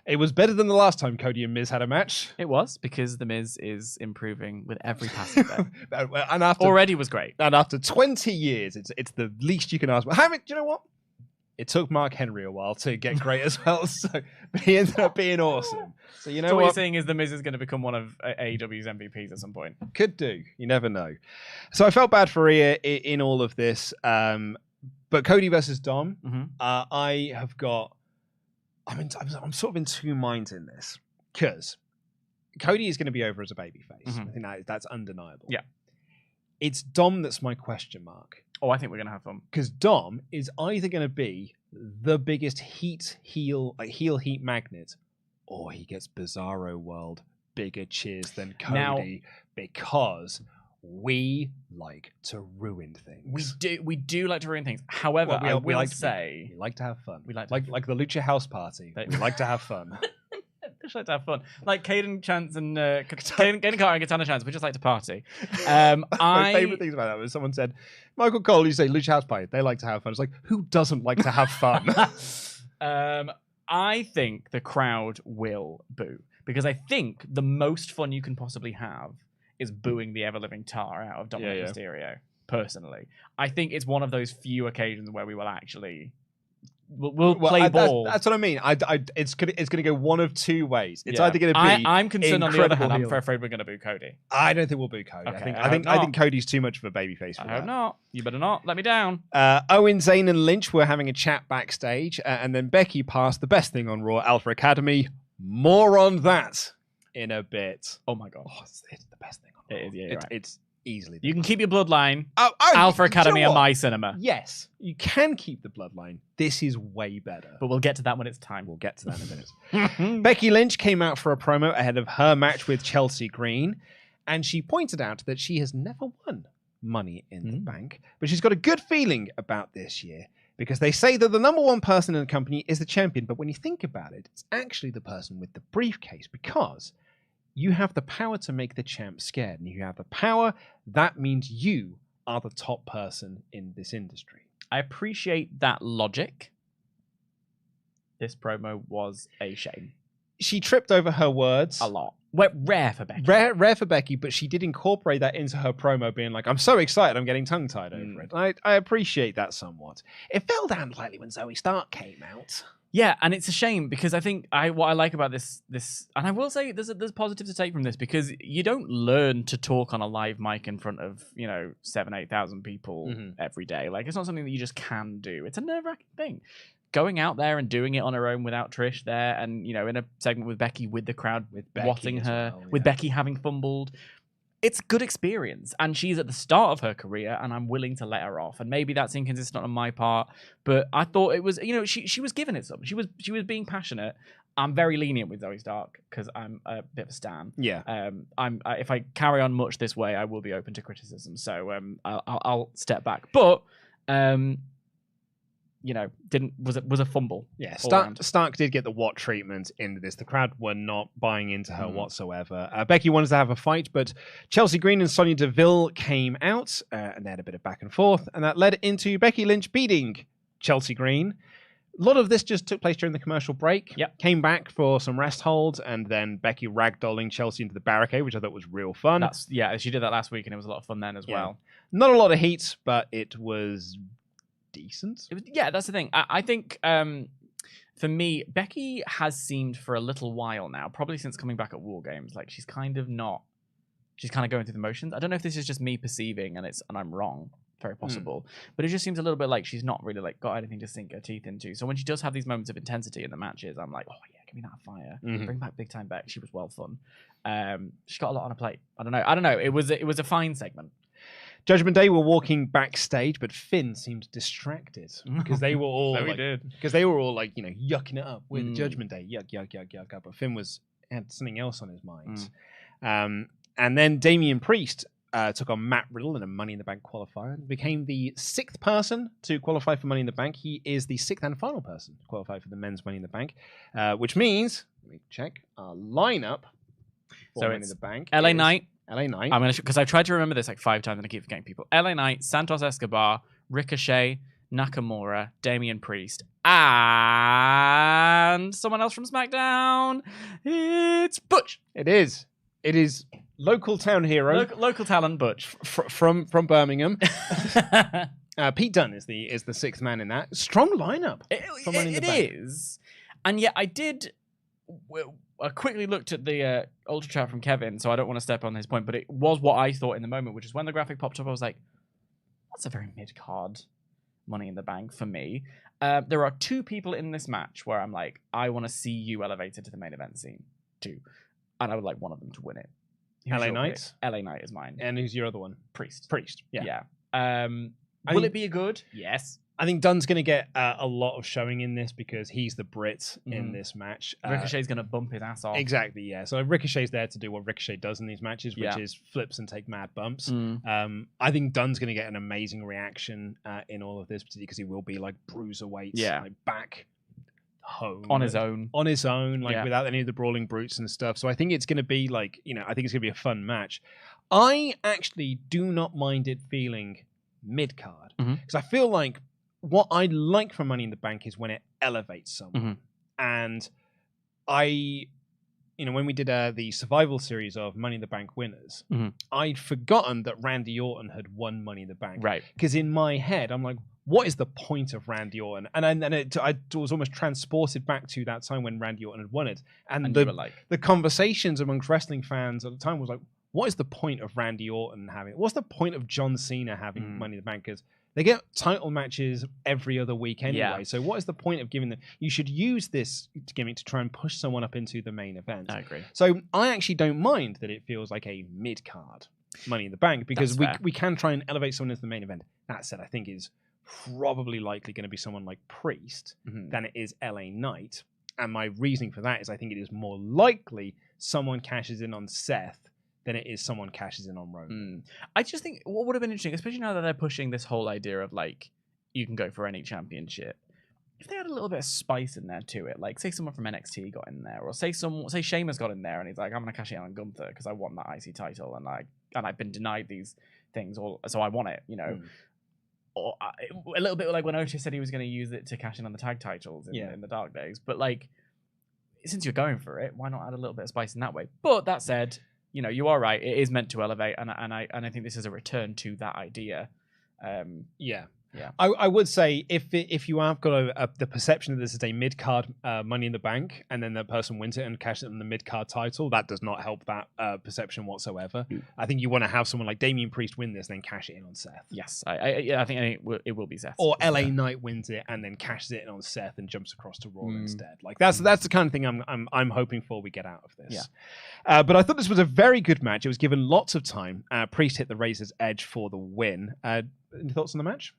It was better than the last time Cody and Miz had a match. It was, because The Miz is improving with every passing day. And already was great. And after 20 years, it's the least you can ask. Do you know what? It took Mark Henry a while to get great as well, but he ended up being awesome. So you know what you're saying is The Miz is going to become one of AEW's MVPs at some point. Could do. You never know. So I felt bad for Rhea in all of this. But Cody versus Dom, I have got... I'm sort of in two minds in this because Cody is going to be over as a babyface. I think that's undeniable. Yeah. It's Dom that's my question mark. Oh, I think we're going to have fun. Because Dom is either going to be the biggest heel heat magnet, or he gets Bizarro World bigger cheers than Cody because we like to ruin things. We do like to ruin things. However, we like to have fun. We like the Lucha House Party. We like to have fun. We just like to have fun. Like Caden Chance and Caden Carter and Katana Chance. We just like to party. My favorite things about that was someone said, Michael Cole, you say Lucha House Party. They like to have fun. It's like, who doesn't like to have fun? I think the crowd will boo because I think the most fun you can possibly have is booing the ever-living tar out of Dominic Mysterio, personally. I think it's one of those few occasions where we will actually... We'll play ball. That's what I mean. It's gonna go one of two ways. It's either going to be... I'm concerned on the other hand. I'm afraid we're going to boo Cody. I don't think we'll boo Cody. Okay, I think Cody's too much of a babyface for that. I hope not. You better not. Let me down. Owen, Zayn, and Lynch were having a chat backstage, and then Becky passed the best thing on Raw, Alpha Academy. More on that in a bit. Oh my god. It's the best thing on Raw. It is, yeah, right. It's easily. You can keep your bloodline. Alpha Academy and My Cinema. Yes, you can keep the bloodline. This is way better. But we'll get to that when it's time. We'll get to that in a minute. Becky Lynch came out for a promo ahead of her match with Chelsea Green, and she pointed out that she has never won Money in the Bank, but she's got a good feeling about this year because they say that the number one person in the company is the champion, but when you think about it, it's actually the person with the briefcase because you have the power to make the champ scared. And if you have the power, that means you are the top person in this industry. I appreciate that logic. This promo was a shame. She tripped over her words. A lot. Rare for Becky. Rare for Becky, but she did incorporate that into her promo, being like, I'm so excited, I'm getting tongue-tied over it. I appreciate that somewhat. It fell down slightly when Zoe Stark came out. Yeah, and it's a shame because I think what I like about this, and I will say there's positives to take from this because you don't learn to talk on a live mic in front of 7,000-8,000 people every day. Like it's not something that you just can do. It's a nerve-wracking thing. Going out there and doing it on her own without Trish there, and in a segment with Becky, with the crowd, with watching her, with Becky having fumbled. It's good experience, and she's at the start of her career, and I'm willing to let her off. And maybe that's inconsistent on my part, but I thought it was, she was giving it something. She was being passionate. I'm very lenient with Zoe Stark because I'm a bit of a stan. Yeah. If I carry on much this way, I will be open to criticism. So I'll step back, but. Was a fumble. Yeah, Stark did get the what treatment into this. The crowd were not buying into her whatsoever. Becky wanted to have a fight, but Chelsea Green and Sonya Deville came out, and they had a bit of back and forth, and that led into Becky Lynch beating Chelsea Green. A lot of this just took place during the commercial break. Yep. Came back for some rest holds, and then Becky ragdolling Chelsea into the barricade, which I thought was real fun. She did that last week, and it was a lot of fun then as well. Not a lot of heat, but it was decent. That's the thing. I think for me, Becky has seemed for a little while now, probably since coming back at War Games, like she's kind of going through the motions. I don't know if this is just me perceiving and I'm wrong. Very possible. But it just seems a little bit like she's not really got anything to sink her teeth into. So when she does have these moments of intensity in the matches, I'm like, oh yeah, give me that fire. Bring back Big Time Beck. She was well fun. She got a lot on her plate. I don't know. It was a fine segment. Judgment Day were walking backstage, but Finn seemed distracted because they were all yucking it up with Judgment Day, yuck. But Finn had something else on his mind. And then Damian Priest took on Matt Riddle in a Money in the Bank qualifier and became the 6th person to qualify for Money in the Bank. He is the 6th and final person to qualify for the men's Money in the Bank, which means, let me check our lineup for Money in the Bank. LA Knight. LA Knight. I'm gonna because I tried to remember this like 5 times and I keep forgetting people. LA Knight, Santos Escobar, Ricochet, Nakamura, Damian Priest, and someone else from SmackDown. It's Butch. It is local town hero, local talent Butch from Birmingham. Pete Dunne is the 6th man in that strong lineup. It is, and yet I did. I quickly looked at the ultra chat from Kevin, so I don't want to step on his point, but it was what I thought in the moment, which is when the graphic popped up, I was like, that's a very mid-card Money in the Bank for me. There are 2 people in this match where I'm like, I want to see you elevated to the main event scene. 2. And I would like one of them to win it. LA Knight? LA Knight is mine. And who's your other one? Priest. Yeah. Will it be a good? Yes. I think Dunn's going to get a lot of showing in this because he's the Brit in this match. Ricochet's going to bump his ass off. Exactly, yeah. So Ricochet's there to do what Ricochet does in these matches, which is flips and take mad bumps. I think Dunn's going to get an amazing reaction in all of this, particularly because he will be like bruiserweight, like back home. On his own, without any of the brawling brutes and stuff. So I think it's going to be I think it's going to be a fun match. I actually do not mind it feeling mid-card because I feel like what I like from Money in the Bank is when it elevates someone. And when we did the survival series of Money in the Bank winners, I'd forgotten that Randy Orton had won Money in the Bank. Right. Because in my head, I'm like, what is the point of Randy Orton? And I was almost transported back to that time when Randy Orton had won it. And the conversations amongst wrestling fans at the time was like, what is the point of Randy Orton having? What's the point of John Cena having Money in the Bank? Because they get title matches every other week anyway. Yeah. So what is the point of giving them? You should use this gimmick to try and push someone up into the main event. I agree. So I actually don't mind that it feels like a mid-card Money in the Bank because we can try and elevate someone into the main event. That said, I think is probably likely going to be someone like Priest than it is LA Knight. And my reasoning for that is I think it is more likely someone cashes in on Seth than it is someone cashes in on Roman. I just think what would have been interesting, especially now that they're pushing this whole idea of you can go for any championship. if they had a little bit of spice in there to it, like say someone from NXT got in there, or say Sheamus got in there and he's like, I'm gonna cash in on Gunther because I want that IC title and I've been denied these things, so I want it, Or a little bit like when Otis said he was going to use it to cash in on the tag titles in the dark days. But like, since you're going for it, why not add a little bit of spice in that way? But that said, you are right. It is meant to elevate, and I think this is a return to that idea. Yeah. I would say if you have got the perception that this is a mid-card Money in the Bank and then the person wins it and cashes it on the mid-card title, that does not help that perception whatsoever. I think you want to have someone like Damian Priest win this and then cash it in on Seth. Yes, I think it will be Seth. Or LA Knight wins it and then cashes it in on Seth and jumps across to Raw instead. Like that's the kind of thing I'm hoping for we get out of this. Yeah. But I thought this was a very good match. It was given lots of time. Priest hit the Razor's Edge for the win. Any thoughts on the match?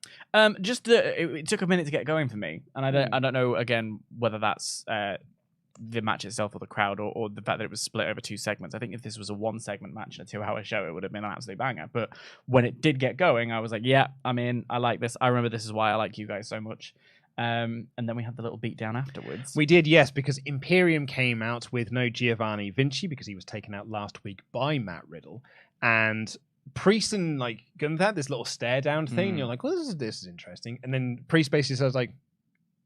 Just it took a minute to get going for me, and I don't know again whether that's the match itself or the crowd or the fact that it was split over 2 segments. I think if this was a 1-segment match in a 2-hour show, it would have been an absolute banger. But when it did get going, I was like, yeah, I'm in. I like this. I remember this is why I like you guys so much. And then we had the little beatdown afterwards. We did, yes, because Imperium came out with no Giovanni Vinci because he was taken out last week by Matt Riddle, and Priest and like Gunther had this little stare down thing. And you're like, well, this is interesting. And then Priest basically says like,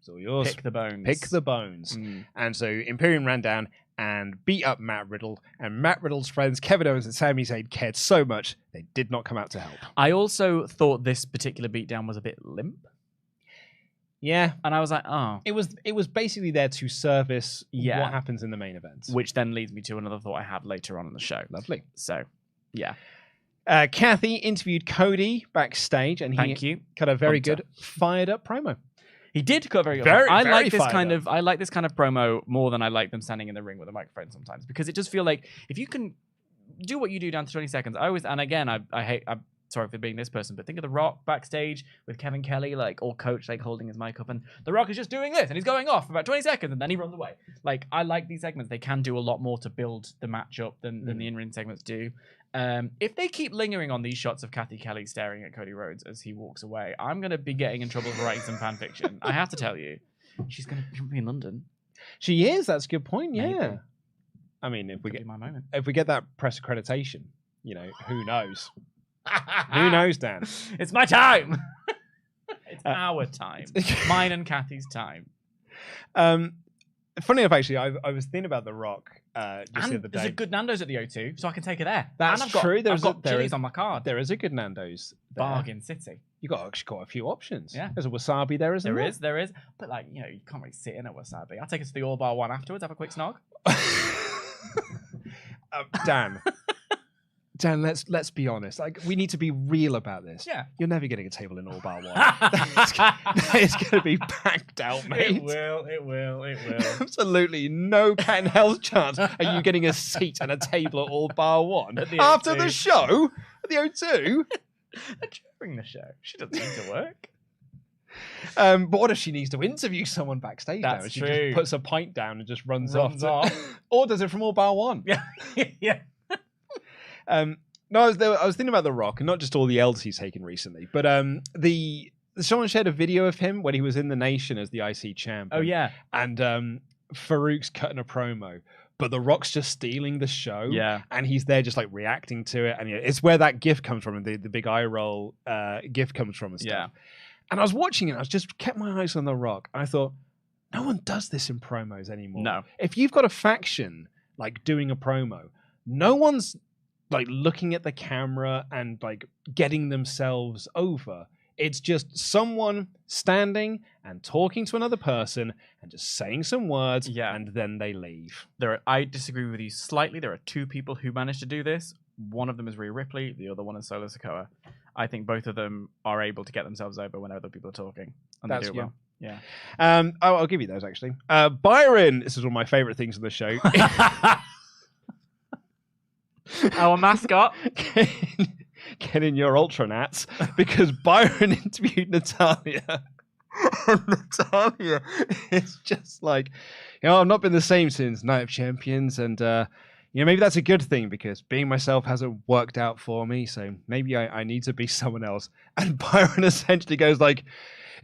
it's all yours. Pick the bones. Pick the bones. And so Imperium ran down and beat up Matt Riddle. And Matt Riddle's friends, Kevin Owens and Sami Zayn, cared so much they did not come out to help. I also thought this particular beatdown was a bit limp. Yeah. And I was like, oh. It was basically there to service what happens in the main event. Which then leads me to another thought I have later on in the show. Lovely. So, yeah. Kathy interviewed Cody backstage, and he cut a very good, fired up promo. He did cut very good. I like this kind of promo more than I like them standing in the ring with a microphone sometimes, because it does feel like if you can do what you do down to 20 seconds. I'm sorry for being this person, but think of The Rock backstage with Kevin Kelly, like all coach, like holding his mic up, and The Rock is just doing this, and he's going off for about 20 seconds, and then he runs away. Like, I like these segments. They can do a lot more to build the match up than the in-ring segments do. If they keep lingering on these shots of Kathy Kelly staring at Cody Rhodes as he walks away, I'm going to be getting in trouble for writing some fan fiction. I have to tell you. She's going to be in London. She is. That's a good point. Yeah. Maybe. I mean, if we get that press accreditation, who knows? Who knows, Dan? It's my time. It's our time. Mine and Kathy's time. Funny enough, actually, I was thinking about The Rock just the other day. There's a good Nando's at the O2, so I can take it there. That's true. I've got chilies on my card. There is a good Nando's there. Bargain City. You got actually got a few options. Yeah. There's a wasabi there, isn't there? There is. But you can't really sit in a wasabi. I'll take it to the All Bar One afterwards, have a quick snog. Dan, let's be honest. Like, we need to be real about this. Yeah. You're never getting a table in All Bar One. It's going to be packed out, mate. It will. Absolutely no cat and hell's chance are you getting a seat and a table at All Bar One after the show at the O2. During the show. She doesn't need to work. But what if she needs to interview someone backstage? That's She true. just puts a pint down and just runs off. Or does it from All Bar One? Yeah. Yeah. No, I was thinking about The Rock, and not just all the L's he's taken recently, but someone shared a video of him when he was in the Nation as the IC champ. Oh yeah, and Farouk's cutting a promo, but The Rock's just stealing the show. Yeah, and he's there just like reacting to it, and it's where that GIF comes from, and the big eye roll GIF comes from and stuff. Yeah, and I was watching it, I just kept my eyes on The Rock, and I thought, no one does this in promos anymore. No, if you've got a faction like doing a promo, no one's like looking at the camera and like getting themselves over. It's just someone standing and talking to another person and just saying some words, and then they leave. I disagree with you slightly. There are 2 people who managed to do this. One of them is Rhea Ripley. The other one is Solo Sikoa. I think both of them are able to get themselves over when other people are talking. And they do well. Yeah. I'll give you those, actually. Byron, this is one of my favorite things on the show. Our mascot. Get in your UltraChats, because Byron interviewed Natalya. And Natalya is just like, I've not been the same since Night of Champions, and maybe that's a good thing, because being myself hasn't worked out for me, so maybe I need to be someone else. And Byron essentially goes like,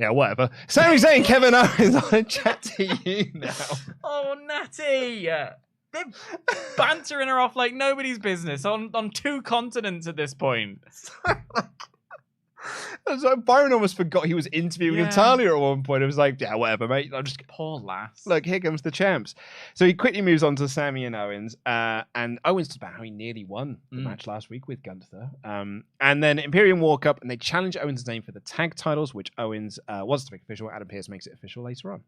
Yeah, whatever. Sami Zayn, Kevin Owens on a chat to you now. Oh, Natty! They're bantering her off like nobody's business on 2 continents at this point. Byron almost forgot he was interviewing Natalya at one point. It was like, yeah, whatever, mate. I'm just poor lass. Look, here comes the champs. So he quickly moves on to Sami and Owens. And Owens talks about how he nearly won the match last week with Gunther. And then Imperium walk up and they challenge Owens' name for the tag titles, which Owens wants to make official. Adam Pearce makes it official later on.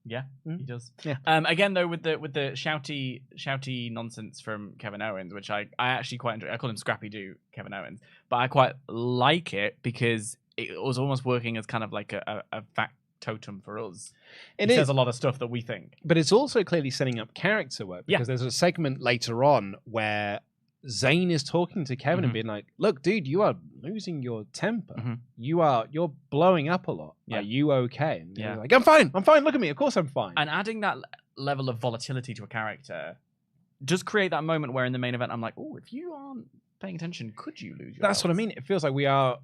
Yeah, he does. Yeah. Again, though, with the shouty nonsense from Kevin Owens, which I actually quite enjoy. I call him Scrappy Doo Kevin Owens, but I quite like it because it was almost working as kind of like a factotum for us. It says a lot of stuff that we think. But it's also clearly setting up character work because there's a segment later on where Zayn is talking to Kevin and being like, look, dude, you are losing your temper. You're blowing up a lot. Are you okay? And he's like, I'm fine. Look at me. Of course I'm fine. And adding that level of volatility to a character does create that moment where in the main event, I'm like, oh, if you aren't paying attention, could you lose your That's what I mean. It feels like we are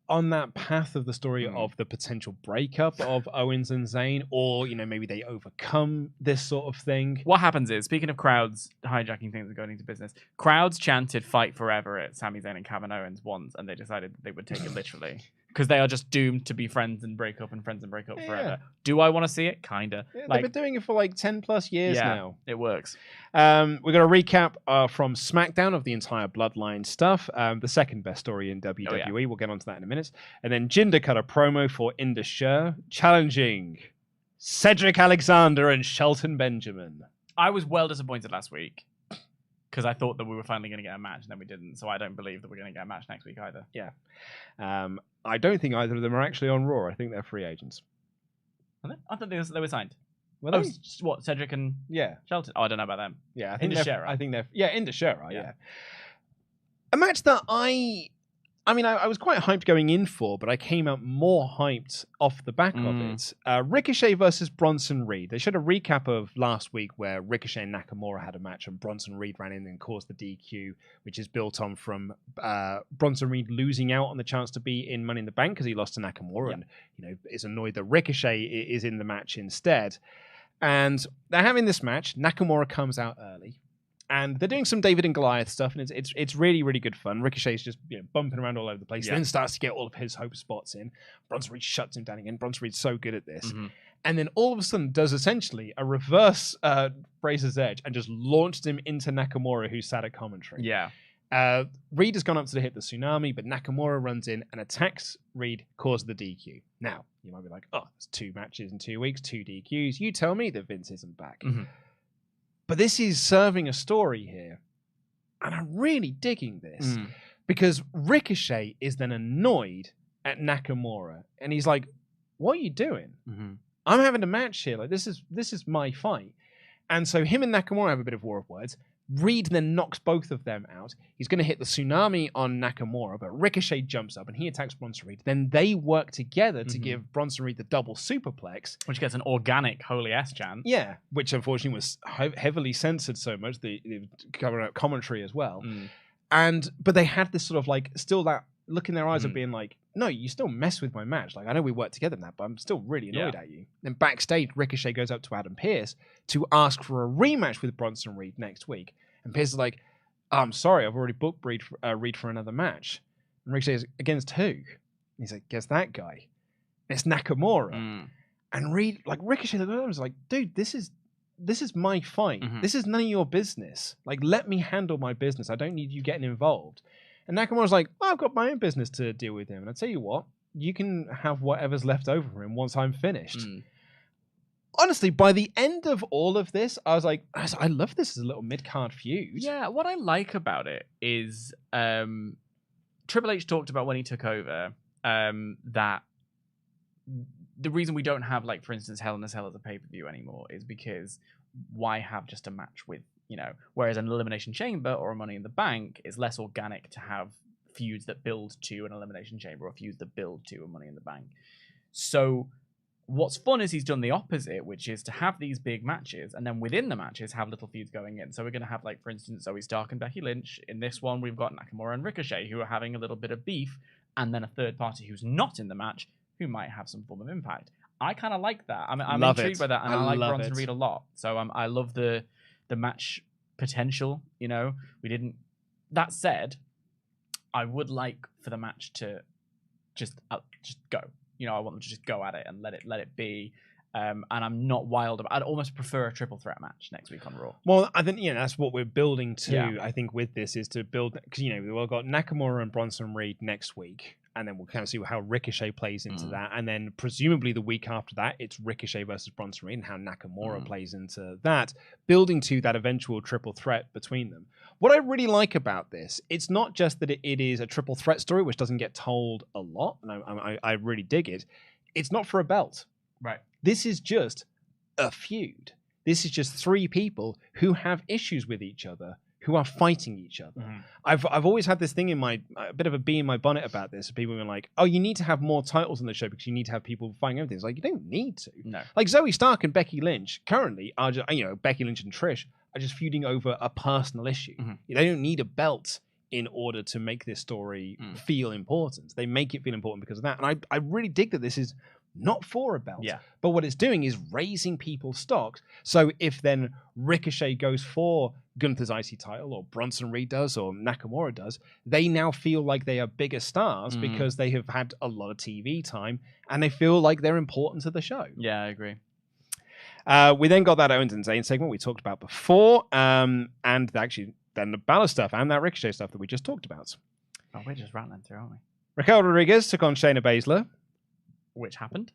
on that path of the story of the potential breakup of Owens and Zayn, or, maybe they overcome this sort of thing. What happens is, speaking of crowds hijacking things and going into business, crowds chanted fight forever at Sami Zayn and Kevin Owens once, and they decided they would take it literally. Because they are just doomed to be friends and break up forever. Do I want to see it? Kinda. Yeah, they've been doing it for like 10 plus years now. It works. We're going to recap from SmackDown of the entire Bloodline stuff. The second best story in WWE. We'll get onto that in a minute. And then Jinder cut a promo for Indus Sher challenging Cedric Alexander and Shelton Benjamin. I was well disappointed last week because I thought that we were finally going to get a match and then we didn't. So I don't believe that we're going to get a match next week either. Yeah. I don't think either of them are actually on Raw. I think they're free agents. Are they? I thought they were signed. Well, what, Cedric and Shelton? Oh, I don't know about them. Yeah, I think Indus Sher, right? I think they're Indus Sher, right? Yeah. A match that I was quite hyped going in for, but I came out more hyped off the back of it. Ricochet versus Bronson Reed. They showed a recap of last week where Ricochet and Nakamura had a match and Bronson Reed ran in and caused the DQ, which is built on from Bronson Reed losing out on the chance to be in Money in the Bank because he lost to Nakamura and is annoyed that Ricochet is in the match instead. And they're having this match. Nakamura comes out early. And they're doing some David and Goliath stuff, and it's really, really good fun. Ricochet's just bumping around all over the place, then starts to get all of his hope spots in. Bronson Reed shuts him down again. Bronson Reed's so good at this. And then all of a sudden does essentially a reverse Razor's Edge and just launched him into Nakamura, who sat at commentary. Reed has gone up to hit the tsunami, but Nakamura runs in and attacks Reed, causing the DQ. Now, you might be like, oh, it's 2 matches in 2 weeks, 2 DQs. You tell me that Vince isn't back. But this is serving a story here. And I'm really digging this. Because Ricochet is then annoyed at Nakamura. And he's like, what are you doing? I'm having a match here. Like, this is my fight. And so him and Nakamura have a bit of war of words. Reed then knocks both of them out. He's going to hit the tsunami on Nakamura, but Ricochet jumps up and he attacks Bronson Reed. Then they work together to give Bronson Reed the double superplex. Which gets an organic holy ass chant. Yeah, which unfortunately was heavily censored so much, the commentary as well. But they had this sort of like, still that look in their eyes of being like, no, you still mess with my match. Like, I know we worked together in that, but I'm still really annoyed at you. Then backstage, Ricochet goes up to Adam Pearce to ask for a rematch with Bronson Reed next week. And Pearce is like, oh, I'm sorry, I've already booked Reed for another match. And Ricochet is, against who? And he's like, guess that guy. And it's Nakamura. And Reed, like, Ricochet was like, dude, this is my fight. This is none of your business. Like, let me handle my business. I don't need you getting involved. And Nakamura's like, oh, I've got my own business to deal with him. And I tell you what, you can have whatever's left over for him once I'm finished. Honestly, by the end of all of this, I was like, I love this as a little mid-card feud. Yeah, what I like about it is Triple H talked about when he took over that the reason we don't have, like, for instance, Hell in a Cell as a pay-per-view anymore is because why have just a match with, whereas an Elimination Chamber or a Money in the Bank is less organic to have feuds that build to an Elimination Chamber or feuds that build to a Money in the Bank. So what's fun is he's done the opposite, which is to have these big matches and then within the matches have little feuds going in. So we're going to have, like, for instance, Zoe Stark and Becky Lynch. In this one, we've got Nakamura and Ricochet who are having a little bit of beef, and then a third party who's not in the match who might have some form of impact. I kind of like that. I'm intrigued by that, and I like Bronson Reed a lot. So I love the match potential. You know, we didn't. That said, I would like for the match to just go. You know, I want them to just go at it and let it be. And I'm not wild about. I'd almost prefer a triple threat match next week on Raw. Well, I think that's what we're building to. Yeah. I think with this is to build because we've got Nakamura and Bronson Reed next week, and then we'll kind of see how Ricochet plays into that, and then presumably the week after that, it's Ricochet versus Bronson Reed and how Nakamura plays into that, building to that eventual triple threat between them. What I really like about this, it's not just that it is a triple threat story, which doesn't get told a lot, and I really dig it. It's not for a belt. Right. This is just a feud. This is just three people who have issues with each other, who are fighting each other. I've always had this thing a bit of a bee in my bonnet about this. People being like, oh, you need to have more titles on the show because you need to have people fighting everything. It's like, you don't need to. No. Like Zoe Stark and Becky Lynch currently are just, Becky Lynch and Trish are just feuding over a personal issue. They don't need a belt in order to make this story feel important. They make it feel important because of that. And I really dig that this is not for a belt. Yeah. But what it's doing is raising people's stocks. So if then Ricochet goes for Gunther's IC title, or Bronson Reed does, or Nakamura does, they now feel like they are bigger stars because they have had a lot of TV time and they feel like they're important to the show. Yeah, I agree. We then got that Owens and Zayn segment we talked about before, and actually then the Balor stuff and that Ricochet stuff that we just talked about. Oh, we're just rattling through, aren't we? Raquel Rodriguez took on Shayna Baszler. Which happened?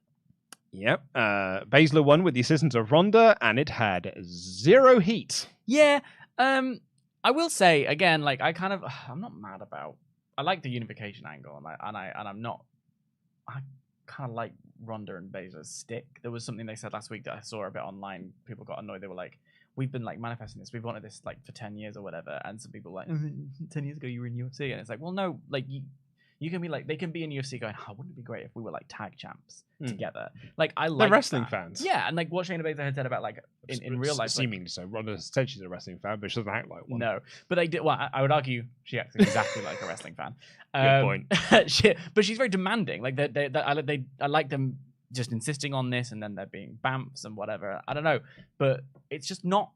Yep. Baszler won with the assistance of Ronda, and it had zero heat. Yeah. I will say again, like I'm not mad about. I like the unification angle, and I kind of like Ronda and Baszler's stick. There was something they said last week that I saw a bit online. People got annoyed. They were like, "We've been like manifesting this. We've wanted this like for 10 years or whatever." And some people were like, 10 years ago you were in UFC, and it's like, well, no, like you can be like, they can be in UFC going, oh, wouldn't it be great if we were like tag champs together? Like, I like they're wrestling fans. Yeah, and like what Shayna Baszler had said about like in real life. Seemingly so. Ronda said she's a wrestling fan, but she doesn't act like one. No, but they did. Well, I would argue she acts exactly like a wrestling fan. Good point. But she's very demanding. Like I like them just insisting on this, and then there being bamfs and whatever. I don't know, but it's just not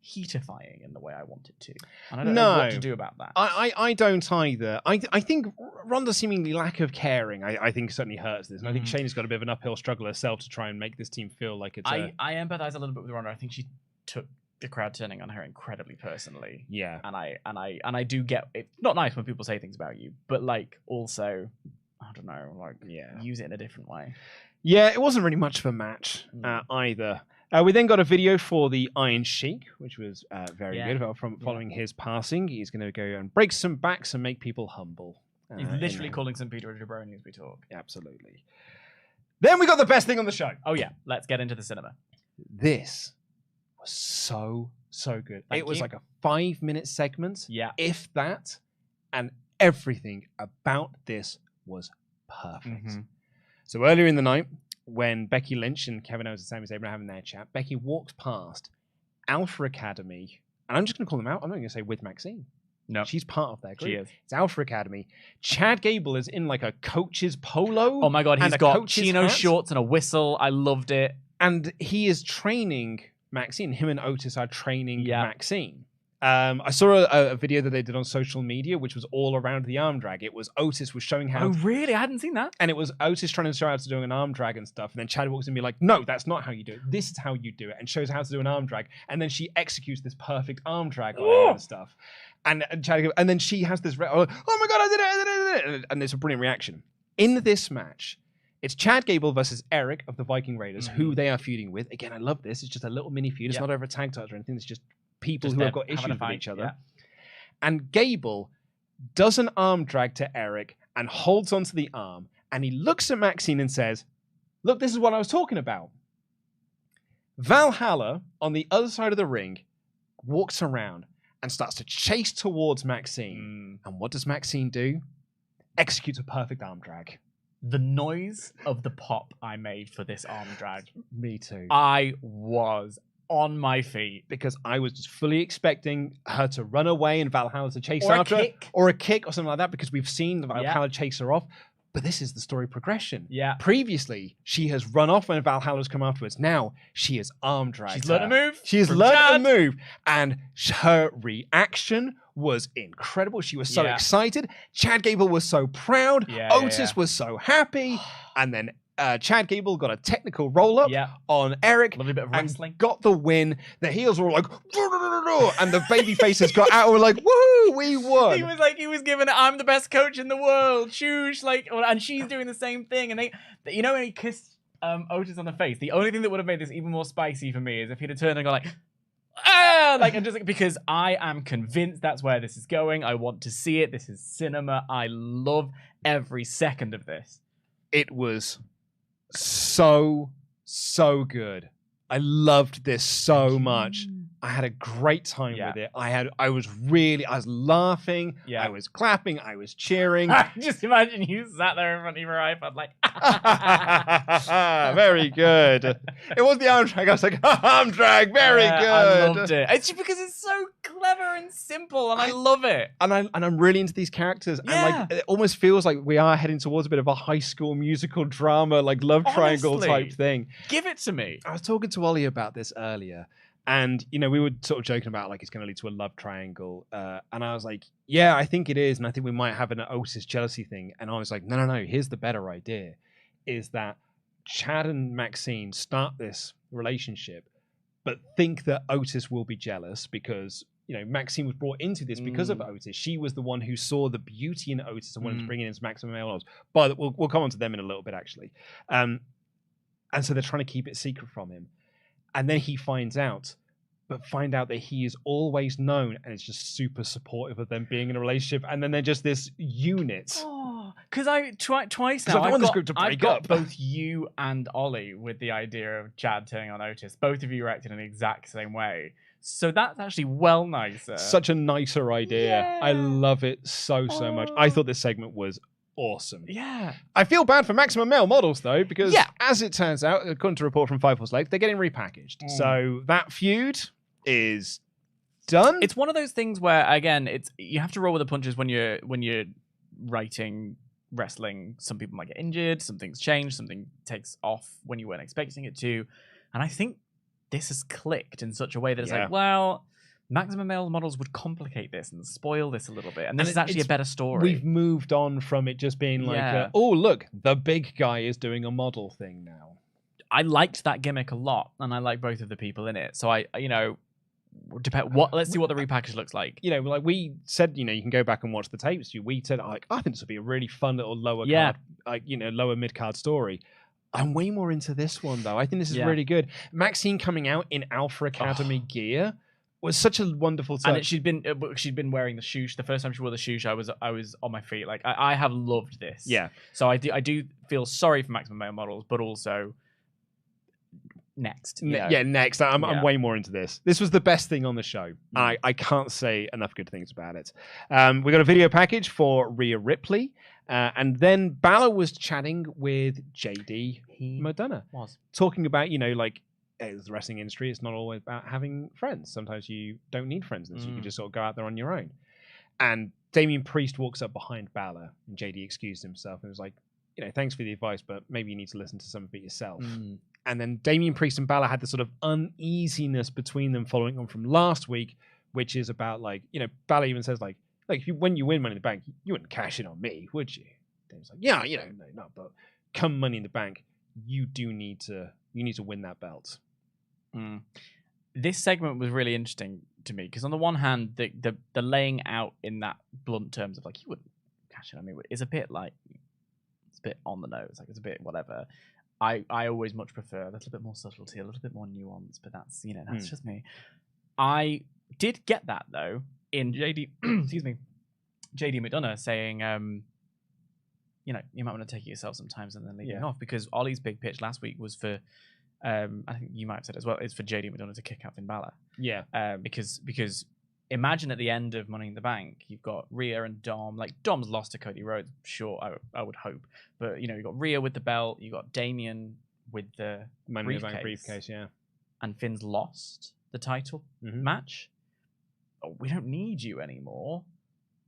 heatifying in the way I want it to. And I don't know what to do about that. I don't either. I think Ronda's seemingly lack of caring, I think certainly hurts this. And I think Shayna's got a bit of an uphill struggle herself to try and make this team feel like it's I empathize a little bit with Ronda. I think she took the crowd turning on her incredibly personally. Yeah. And I do get it's not nice when people say things about you, but like also I don't know, like use it in a different way. Yeah, it wasn't really much of a match either. We then got a video for the Iron Sheik, which was very good. From following his passing, he's going to go and break some backs and make people humble. He's literally calling some Peter a jabroni as we talk. Absolutely. Then we got the best thing on the show. Oh yeah, let's get into the cinema. This was so good. It was like a 5-minute segment, if that, and everything about this was perfect. So earlier in the night, when Becky Lynch and Kevin Owens and Sami Zayn were having their chat, Becky walks past Alpha Academy, and I'm just going to call them out. I'm not going to say with Maxine. No. She's part of their group. She is. It's Alpha Academy. Chad Gable is in like a coach's polo. Oh my God, he's got chino shorts and a whistle. I loved it. And he is training Maxine. Him and Otis are training Maxine. I saw a video that they did on social media, which was all around the arm drag. It was Otis was showing how. Oh, really? I hadn't seen that. And it was Otis trying to show how to do an arm drag and stuff. And then Chad walks in and be like, no, that's not how you do it. This is how you do it. And shows how to do an arm drag. And then she executes this perfect arm drag on him and stuff. And Chad, and then she has this, oh my God, I did it. And there's a brilliant reaction. In this match, it's Chad Gable versus Eric of the Viking Raiders, who they are feuding with. Again, I love this. It's just a little mini feud. It's not over a tag title or anything. It's just people who have got issues with each other. And Gable does an arm drag to Eric and holds onto the arm. And he looks at Maxine and says, look, this is what I was talking about. Valhalla, on the other side of the ring, walks around and starts to chase towards Maxine. And what does Maxine do? Executes a perfect arm drag. The noise of the pop I made for this arm drag. Me too. I was on my feet. Because I was just fully expecting her to run away and Valhalla to chase after her. Or a kick or something like that, because we've seen Valhalla chase her off. But this is the story progression. Yeah. Previously, she has run off when Valhalla's come afterwards. Now, she has arm dragged She's learned a move. She has learned a move. And her reaction was incredible. She was so excited. Chad Gable was so proud. Otis was so happy. And then Chad Gable got a technical roll-up on Eric. A little bit of wrestling. Got the win. The heels were all like, and the baby faces got out and were like, woohoo, we won. He was given, I'm the best coach in the world. Shoosh, and she's doing the same thing. And when he kissed Otis on the face, the only thing that would have made this even more spicy for me is if he'd have turned and gone because I am convinced that's where this is going. I want to see it. This is cinema. I love every second of this. It was so good. I loved this so much. I had a great time with it. I was laughing. I was clapping. I was cheering. Just imagine you sat there in front of your iPad like, very good. It was the arm drag. I was like, arm drag, very good. I loved it. It's just because it's so clever and simple, and I love it. And I'm really into these characters. And it almost feels like we are heading towards a bit of a High School Musical drama, like love triangle type thing. Give it to me. I was talking to Ollie about this earlier. And, we were sort of joking about, like, it's going to lead to a love triangle. And I was like, yeah, I think it is. And I think we might have an Otis jealousy thing. And I was like, no. Here's the better idea, is that Chad and Maxine start this relationship, but think that Otis will be jealous because, Maxine was brought into this because of Otis. She was the one who saw the beauty in Otis and wanted to bring in his maximum male models. But we'll come on to them in a little bit, actually. And so they're trying to keep it secret from him. And then he finds out that he is always known and is just super supportive of them being in a relationship. And then they're just this unit. Oh, because twice now I've got both you and Ollie with the idea of Chad turning on Otis. Both of you reacted in the exact same way. So that's actually well nicer. Such a nicer idea. Yeah. I love it so much. I thought this segment was awesome. Yeah. I feel bad for Maximum Male Models, though, because as it turns out, according to a report from Five Horse Lake, they're getting repackaged. So that feud is done. It's one of those things where, again, you have to roll with the punches when you're writing wrestling. Some people might get injured, some things change, something takes off when you weren't expecting it to. And I think this has clicked in such a way that it's like, well, Maximum Male Models would complicate this and spoil this a little bit. And this is actually a better story. We've moved on from it just being like, oh, look, the big guy is doing a model thing now. I liked that gimmick a lot, and I like both of the people in it. So let's see what the repackage looks like. Like we said, you can go back and watch the tapes. We said, I think this would be a really fun little lower card, lower mid card story. I'm way more into this one though. I think this is really good. Maxine coming out in Alpha Academy gear was such a wonderful touch. And she'd been wearing the shoosh. The first time she wore the shoosh, I was on my feet. Like I have loved this. Yeah. So I do feel sorry for Maximum Male Models, but also next. Next. I'm way more into this. This was the best thing on the show. I can't say enough good things about it. We got a video package for Rhea Ripley. And then Balor was chatting with JD McDonagh. Talking about, the wrestling industry, it's not always about having friends. Sometimes you don't need friends. So you can just sort of go out there on your own. And Damian Priest walks up behind Balor, and JD excused himself and was like, thanks for the advice, but maybe you need to listen to some of it yourself. And then Damian Priest and Balor had this sort of uneasiness between them following on from last week, which is about Balor even says when you win Money in the Bank, you wouldn't cash in on me, would you? Damon's like, no, but come Money in the Bank, you need to win that belt. This segment was really interesting to me because on the one hand, the laying out in that blunt terms of you wouldn't cash in on me is a bit it's a bit on the nose, it's a bit whatever. I always much prefer a little bit more subtlety, a little bit more nuance, but that's that's just me. I did get that though in JD JD McDonagh saying you might want to take it yourself sometimes and then leaving off, because Ollie's big pitch last week was for I think you might have said as well, is for JD McDonagh to kick out Finn Balor. Because imagine at the end of Money in the Bank, you've got Rhea and Dom. Dom's lost to Cody Rhodes, sure, I would hope. But, you've got Rhea with the belt. You've got Damian with the Money in the Bank briefcase, yeah. And Finn's lost the title match. Oh, we don't need you anymore.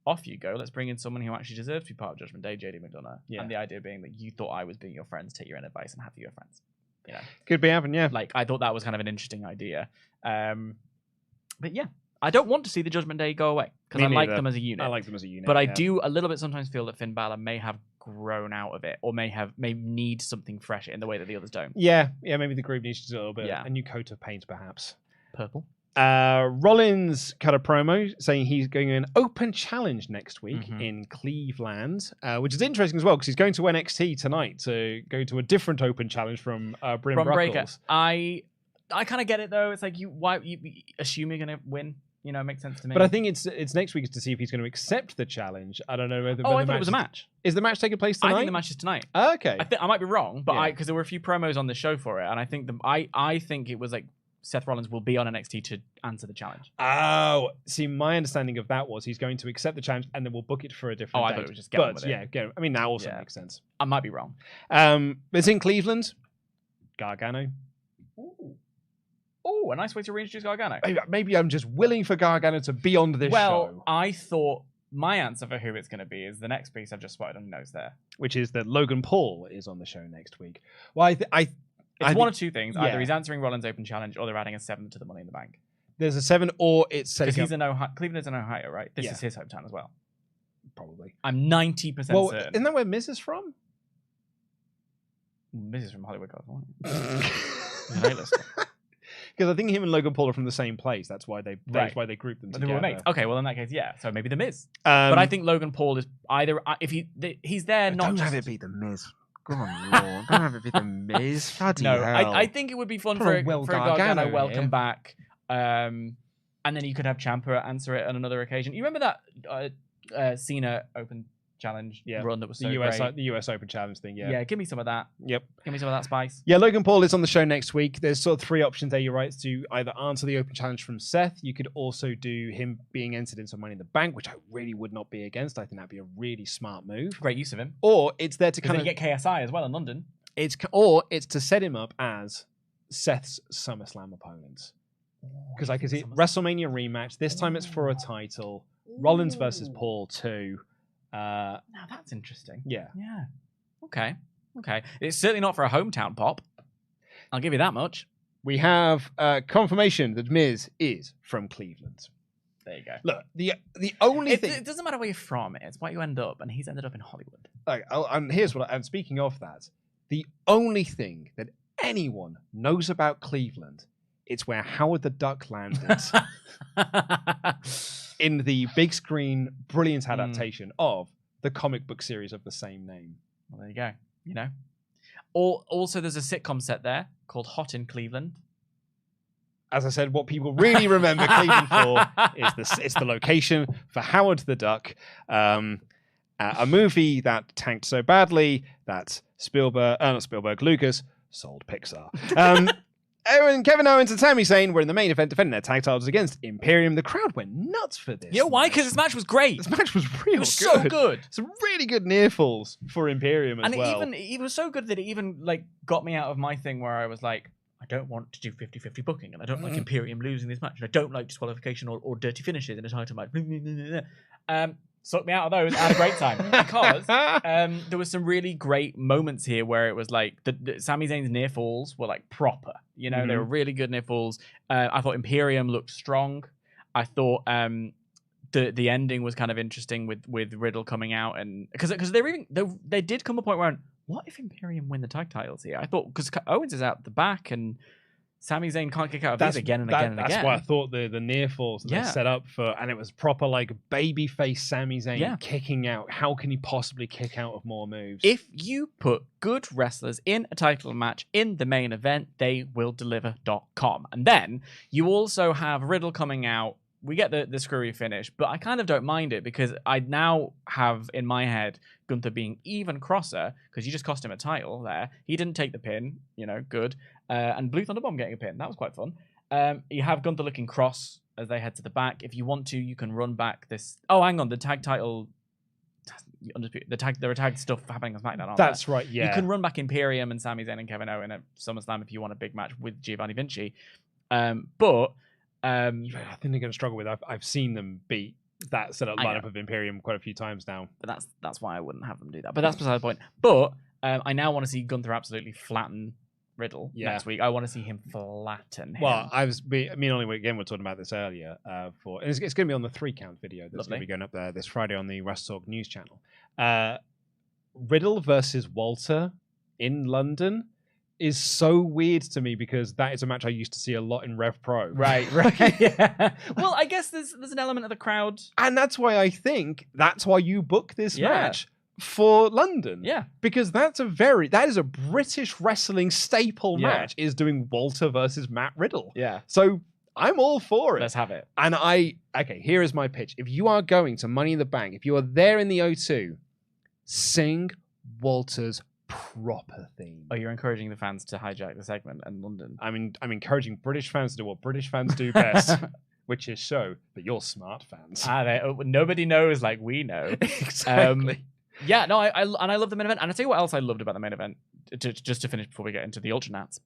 off you go. Let's bring in someone who actually deserves to be part of Judgment Day, JD McDonagh. Yeah. And the idea being that you thought I was being your friends, take your own advice and have your friends. You know? Could be happening, yeah. Like, I thought that was kind of an interesting idea. But yeah, I don't want to see the Judgment Day go away because I like them as a unit. I like them as a unit. But I do a little bit sometimes feel that Finn Balor may have grown out of it or may need something fresh in the way that the others don't. Yeah, maybe the group needs to do a little bit. A new coat of paint, perhaps. Purple. Rollins cut a promo saying he's going in an open challenge next week in Cleveland, which is interesting as well because he's going to NXT tonight to go to a different open challenge from Bron Breakker. I kind of get it though. It's like why you assume you're going to win. You know, it makes sense to me. But I think it's next week to see if he's going to accept the challenge. I don't know whether. I thought it was a match. Is the match taking place tonight? I think the match is tonight. Okay. I might be wrong, but because there were a few promos on the show for it, and I think I think it was like Seth Rollins will be on NXT to answer the challenge. Oh, see, my understanding of that was he's going to accept the challenge and then we'll book it for a different date. I thought it was just get on with it. Yeah, I mean, that also makes sense. I might be wrong. It's in Cleveland. Gargano. Oh, a nice way to reintroduce Gargano. Maybe I'm just willing for Gargano to be on this show. Well, I thought my answer for who it's going to be is the next piece I've just spotted on your nose there. Which is that Logan Paul is on the show next week. Well, It's one of two things. Either he's answering Rollins' open challenge or they're adding a 7 to the Money in the Bank. There's a 7 or it's setting up... Because Cleveland is in Ohio, right? This is his hometown as well. Probably. I'm 90% certain. Isn't that where Miz is from? Miz is from Hollywood, California. Because I think him and Logan Paul are from the same place. That's why they group them together. They were mates. Okay, well in that case, yeah. So maybe the Miz. But I think Logan Paul is either if he's there not don't just... have it be the Miz. Go on, Lord. Don't have it be the Miz. No, I think it would be fun for a Gargano welcome back. And then you could have Ciampa answer it on another occasion. You remember that Cena Open Challenge run that was so great? The US Open Challenge thing, yeah. Give me some of that. Yep. Give me some of that spice. Yeah, Logan Paul is on the show next week. There's sort of 3 options there, you're right, to either answer the Open Challenge from Seth. You could also do him being entered into Money in the Bank, which I really would not be against. I think that'd be a really smart move. Great use of him. Or it's there to kind of get KSI as well in London. It's to set him up as Seth's SummerSlam opponent. Because I can see WrestleMania rematch. This time it's for a title. Rollins versus Paul too. Now that's interesting. Yeah. Okay. It's certainly not for a hometown pop. I'll give you that much. We have confirmation that Miz is from Cleveland. There you go. Look, the only thing... It doesn't matter where you're from. It's where you end up, and he's ended up in Hollywood. And here's what... And speaking of that, the only thing that anyone knows about Cleveland, it's where Howard the Duck landed. In the big screen, brilliant adaptation of the comic book series of the same name. Well, there you go. You know. Also, there's a sitcom set there called Hot in Cleveland. As I said, what people really remember Cleveland for is the location for Howard the Duck, a movie that tanked so badly that Lucas sold Pixar. Kevin Owens and Sami Zayn were in the main event defending their tag titles against Imperium. The crowd went nuts for this. Yeah, why? Because this match was great. This match was real good. So good. Some really good near falls for Imperium as well. And it was so good that it even got me out of my thing where I was like, I don't want to do 50-50 booking, and I don't like Imperium losing this match, and I don't like disqualification or dirty finishes in a title match. Sucked me out of those. I had a great time because there was some really great moments here where it was like the Sami Zayn's near falls were like proper. You know, they were really good near falls. I thought Imperium looked strong. I thought the ending was kind of interesting with Riddle coming out, and because they did come a point where what if Imperium win the tag titles here? I thought because Owens is out the back and Sami Zayn can't kick out of these again and again. That's why I thought the near falls that they set up for, and it was proper like babyface Sami Zayn kicking out. How can he possibly kick out of more moves? If you put good wrestlers in a title match in the main event, they will deliver.com. And then you also have Riddle coming out. We get the screwy finish, but I kind of don't mind it because I now have in my head Gunther being even crosser because you just cost him a title there. He didn't take the pin, good. And Blue Thunder Bomb getting a pin. That was quite fun. You have Gunther looking cross as they head to the back. If you want to, you can run back this... Oh, hang on. The tag title... There are tag stuff happening on SmackDown, aren't That's right, yeah. You can run back Imperium and Sami Zayn and Kevin Owens at SummerSlam if you want a big match with Giovanni Vinci. I think they're going to struggle with. I've seen them beat that sort of lineup of Imperium quite a few times now. But that's why I wouldn't have them do that. But that's beside the point. But I now want to see Gunther absolutely flatten Riddle next week. I want to see him flatten him. Well, we're talking about this earlier. And it's going to be on the 3 count video that's going to be going up there this Friday on the WrestleTalk news channel. Riddle versus Walter in London is so weird to me because that is a match I used to see a lot in Rev Pro. Right. Yeah. Well, I guess there's an element of the crowd. And that's why I think that's why you book this match for London. Yeah. Because that is a British wrestling staple match, is doing Walter versus Matt Riddle. Yeah. So I'm all for it. Let's have it. And here is my pitch. If you are going to Money in the Bank, if you are there in the O2, sing Walter's proper theme. Oh, you're encouraging the fans to hijack the segment in London. I'm encouraging British fans to do what British fans do best, which is show that you're smart fans. Nobody knows like we know. Exactly. I love the main event. And I'll tell you what else I loved about the main event, just to finish before we get into the UltraChats.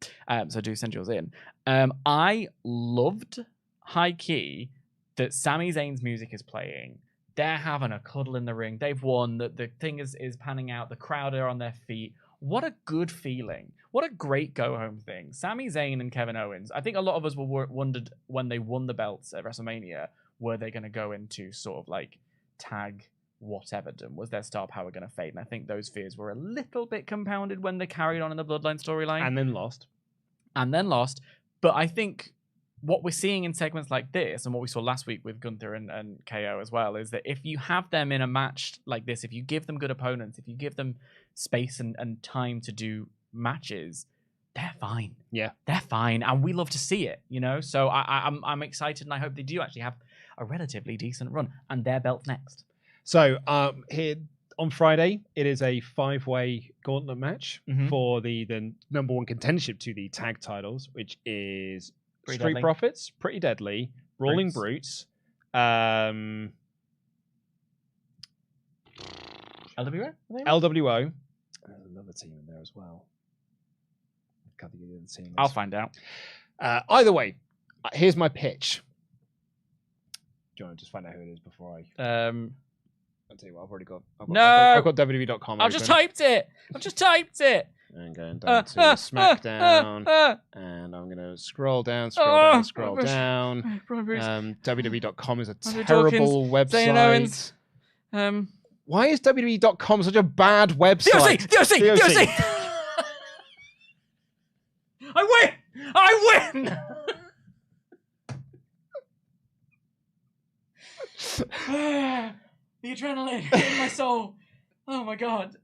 So do send yours in. I loved high key that Sami Zayn's music is playing. They're having a cuddle in the ring. They've won. The thing is panning out. The crowd are on their feet. What a good feeling. What a great go-home thing. Sami Zayn and Kevin Owens. I think a lot of us wondered when they won the belts at WrestleMania, were they going to go into sort of like tag whateverdom? Was their star power going to fade? And I think those fears were a little bit compounded when they carried on in the Bloodline storyline. And then lost. But I think what we're seeing in segments like this, and what we saw last week with Gunther and KO as well, is that if you have them in a match like this, if you give them good opponents, if you give them space and time to do matches, they're fine. Yeah. They're fine. And we love to see it, you know? So I'm excited, and I hope they do actually have a relatively decent run. And their belt's next. So here on Friday, it is a 5-way gauntlet match for the number one contendership to the tag titles, which is Street Profits, Pretty Deadly, Brawling Brutes, LWO? LWO. There's another team in there as well. I can't think of the other team. I'll find out. Either way, here's my pitch. Do you want to just find out who it is before I... I'll tell you what, I've got WWE.com. I've just typed it. And going down to SmackDown, and I'm going to scroll down. WWE.com is a terrible website. Why is WWE.com such a bad website? DOC! I win! The adrenaline in my soul. Oh my god.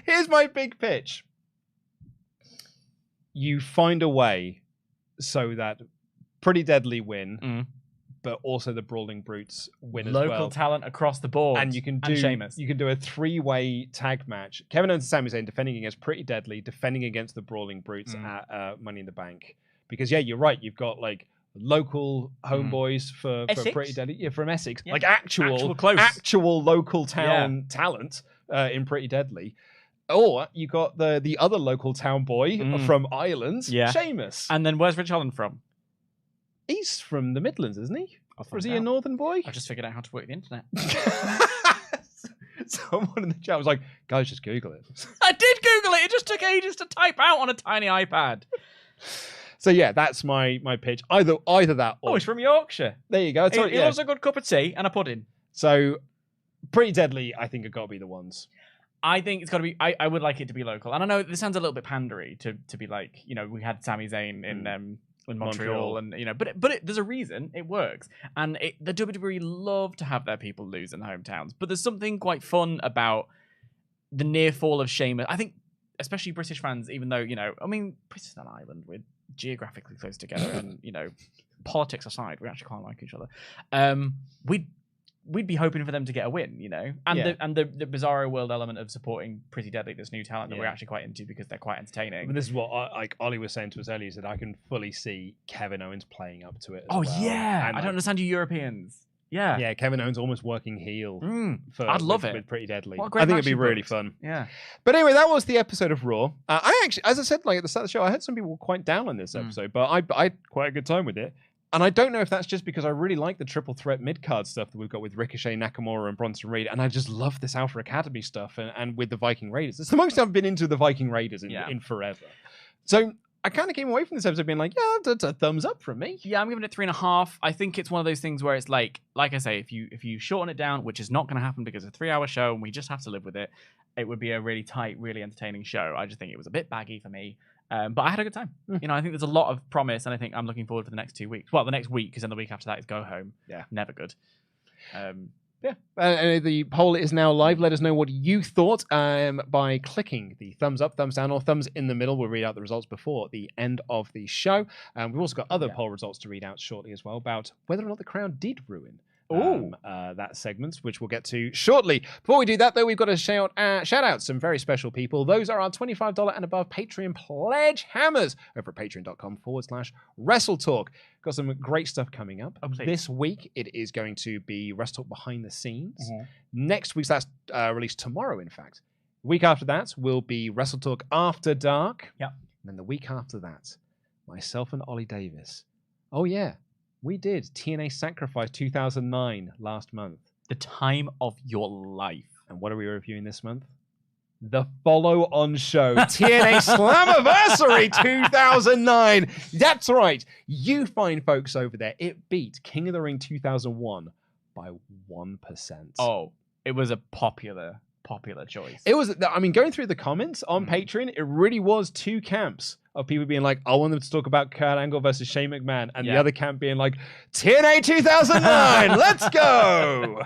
Here's my big pitch. You find a way so that Pretty Deadly win, but also the Brawling Brutes win as well. Local talent across the board. And you can do a 3-way tag match. Kevin Owens and Sami Zayn defending against Pretty Deadly, defending against the Brawling Brutes at Money in the Bank. Because yeah, you're right. You've got like local homeboys for Pretty Deadly, from Essex, like actual local town talent in Pretty Deadly, or you got the other local town boy from Ireland, Sheamus. And then where's Rich Holland from? He's from the Midlands, isn't he? Or is he a northern boy? I just figured out how to work the internet. Someone in the chat was like, guys, just Google it. I did Google it. It just took ages to type out on a tiny iPad. So yeah, that's my pitch. Either that or... Oh, he's from Yorkshire. There you go. He loves a good cup of tea and a pudding. So Pretty Deadly, I think, have got to be the ones. I think it's got to be... I would like it to be local. And I know this sounds a little bit pandery to be like, you know, we had Sami Zayn in Montreal, and you know, but there's a reason it works. And the WWE love to have their people lose in the hometowns. But there's something quite fun about the near fall of Sheamus. I think, especially British fans, even though, you know, I mean, Britain's an island, we're geographically close together, and you know, politics aside, we actually quite like each other. We'd be hoping for them to get a win, you know, and the Bizarro World element of supporting Pretty Deadly, this new talent that we're actually quite into because they're quite entertaining. But this is what like Ollie was saying to us earlier, is that I can fully see Kevin Owens playing up to it. As well. Yeah, and I don't understand you Europeans. Yeah, Kevin Owens almost working heel. I'd love it with Pretty Deadly. I think it'd be really fun. Yeah, but anyway, that was the episode of Raw. I actually, as I said, like at the start of the show, I heard some people were quite down on this episode, but I had quite a good time with it. And I don't know if that's just because I really like the triple threat mid-card stuff that we've got with Ricochet, Nakamura, and Bronson Reed, and I just love this Alpha Academy stuff and with the Viking Raiders. It's the most I've been into the Viking Raiders in forever. So I kind of came away from this episode being like, yeah, that's a thumbs up from me. Yeah, I'm giving it 3.5. I think it's one of those things where it's like I say, if you shorten it down, which is not going to happen because it's a 3-hour show and we just have to live with it, it would be a really tight, really entertaining show. I just think it was a bit baggy for me. But I had a good time. You know, I think there's a lot of promise, and I think I'm looking forward for the next 2 weeks. Well, the next week, because then the week after that is go home. Yeah. Never good. The poll is now live. Let us know what you thought by clicking the thumbs up, thumbs down, or thumbs in the middle. We'll read out the results before the end of the show. We've also got other poll results to read out shortly as well about whether or not the crowd did ruin that segment, which we'll get to shortly. Before we do that, though, we've got to shout out some very special people. Those are our $25 and above Patreon Pledgehammers over at patreon.com/WrestleTalk. Got some great stuff coming up. This week, it is going to be WrestleTalk behind the scenes. Next week's that's released tomorrow, in fact. The week after that will be WrestleTalk After Dark. Yep. And then the week after that, myself and Ollie Davis. Oh, yeah. We did TNA Sacrifice 2009 last month. The time of your life. And what are we reviewing this month? The follow-on show, TNA Slammiversary 2009. That's right. You fine folks over there. It beat King of the Ring 2001 by 1%. Oh, it was a popular choice. It was, I mean, going through the comments on Patreon, it really was two camps of people being like, I want them to talk about Kurt Angle versus Shane McMahon, and the other camp being like, TNA 2009, let's go!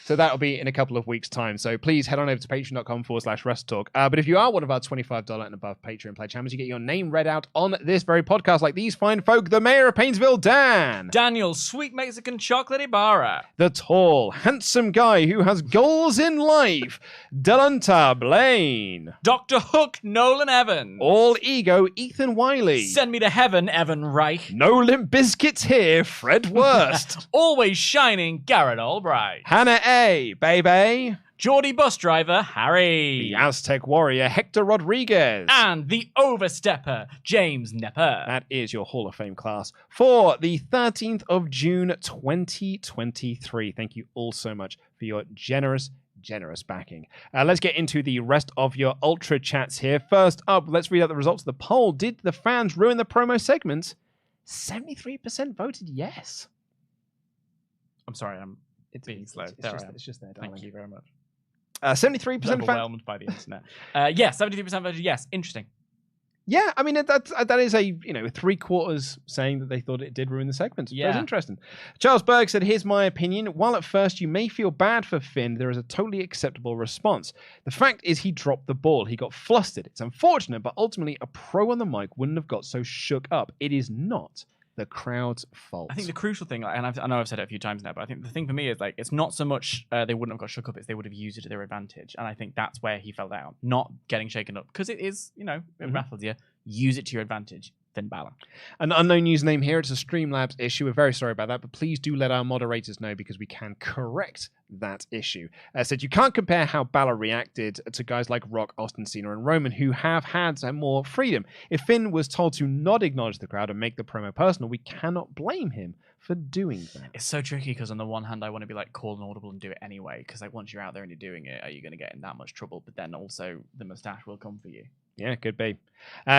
So that'll be in a couple of weeks' time. So please head on over to patreon.com/WrestleTalk. But if you are one of our $25 and above Patreon Pledgehammers, you get your name read out on this very podcast, like these fine folk: the Mayor of Painesville, Dan. Daniel, Sweet Mexican Chocolate Ibarra. The tall, handsome guy who has goals in life, Delanta Blaine. Dr. Hook, Nolan Evans. All ego, Ethan Wiley. Send me to heaven, Evan Reich. No Limp Biscuits here, Fred Wurst. Always shining, Garrett Albright. Hannah A, baby. Geordie bus driver, Harry. The Aztec warrior, Hector Rodriguez. And the overstepper, James Nepper. That is your Hall of Fame class for the 13th of June, 2023. Thank you all so much for your generous backing. Let's get into the rest of your Ultra Chats here. First up, let's read out the results of the poll. Did the fans ruin the promo segment? 73% voted yes. I'm sorry, it's being slow. It's just there, darling. Thank you very much. 73% overwhelmed by the internet. Yes, 73% voted yes. Interesting. Yeah, I mean, that is a, 3/4 saying that they thought it did ruin the segment. Yeah. That's interesting. Charles Berg said, here's my opinion. While at first you may feel bad for Finn, there is a totally acceptable response. The fact is he dropped the ball. He got flustered. It's unfortunate, but ultimately a pro on the mic wouldn't have got so shook up. It is not the crowd's fault. I think the crucial thing, and I know I've said it a few times now, but I think the thing for me is like it's not so much they wouldn't have got shook up, it's they would have used it to their advantage, and I think that's where he fell down, not getting shaken up, because it is, it rattles you. Use it to your advantage. Finn Balor. An unknown username here. It's a Streamlabs issue. We're very sorry about that, but please do let our moderators know because we can correct that issue. Said you can't compare how Balor reacted to guys like Rock, Austin, Cena, and Roman who have had more freedom. If Finn was told to not acknowledge the crowd and make the promo personal, we cannot blame him for doing that. It's so tricky because on the one hand, I want to be like call an audible and do it anyway, because like once you're out there and you're doing it, are you going to get in that much trouble? But then also the mustache will come for you. Yeah, could be.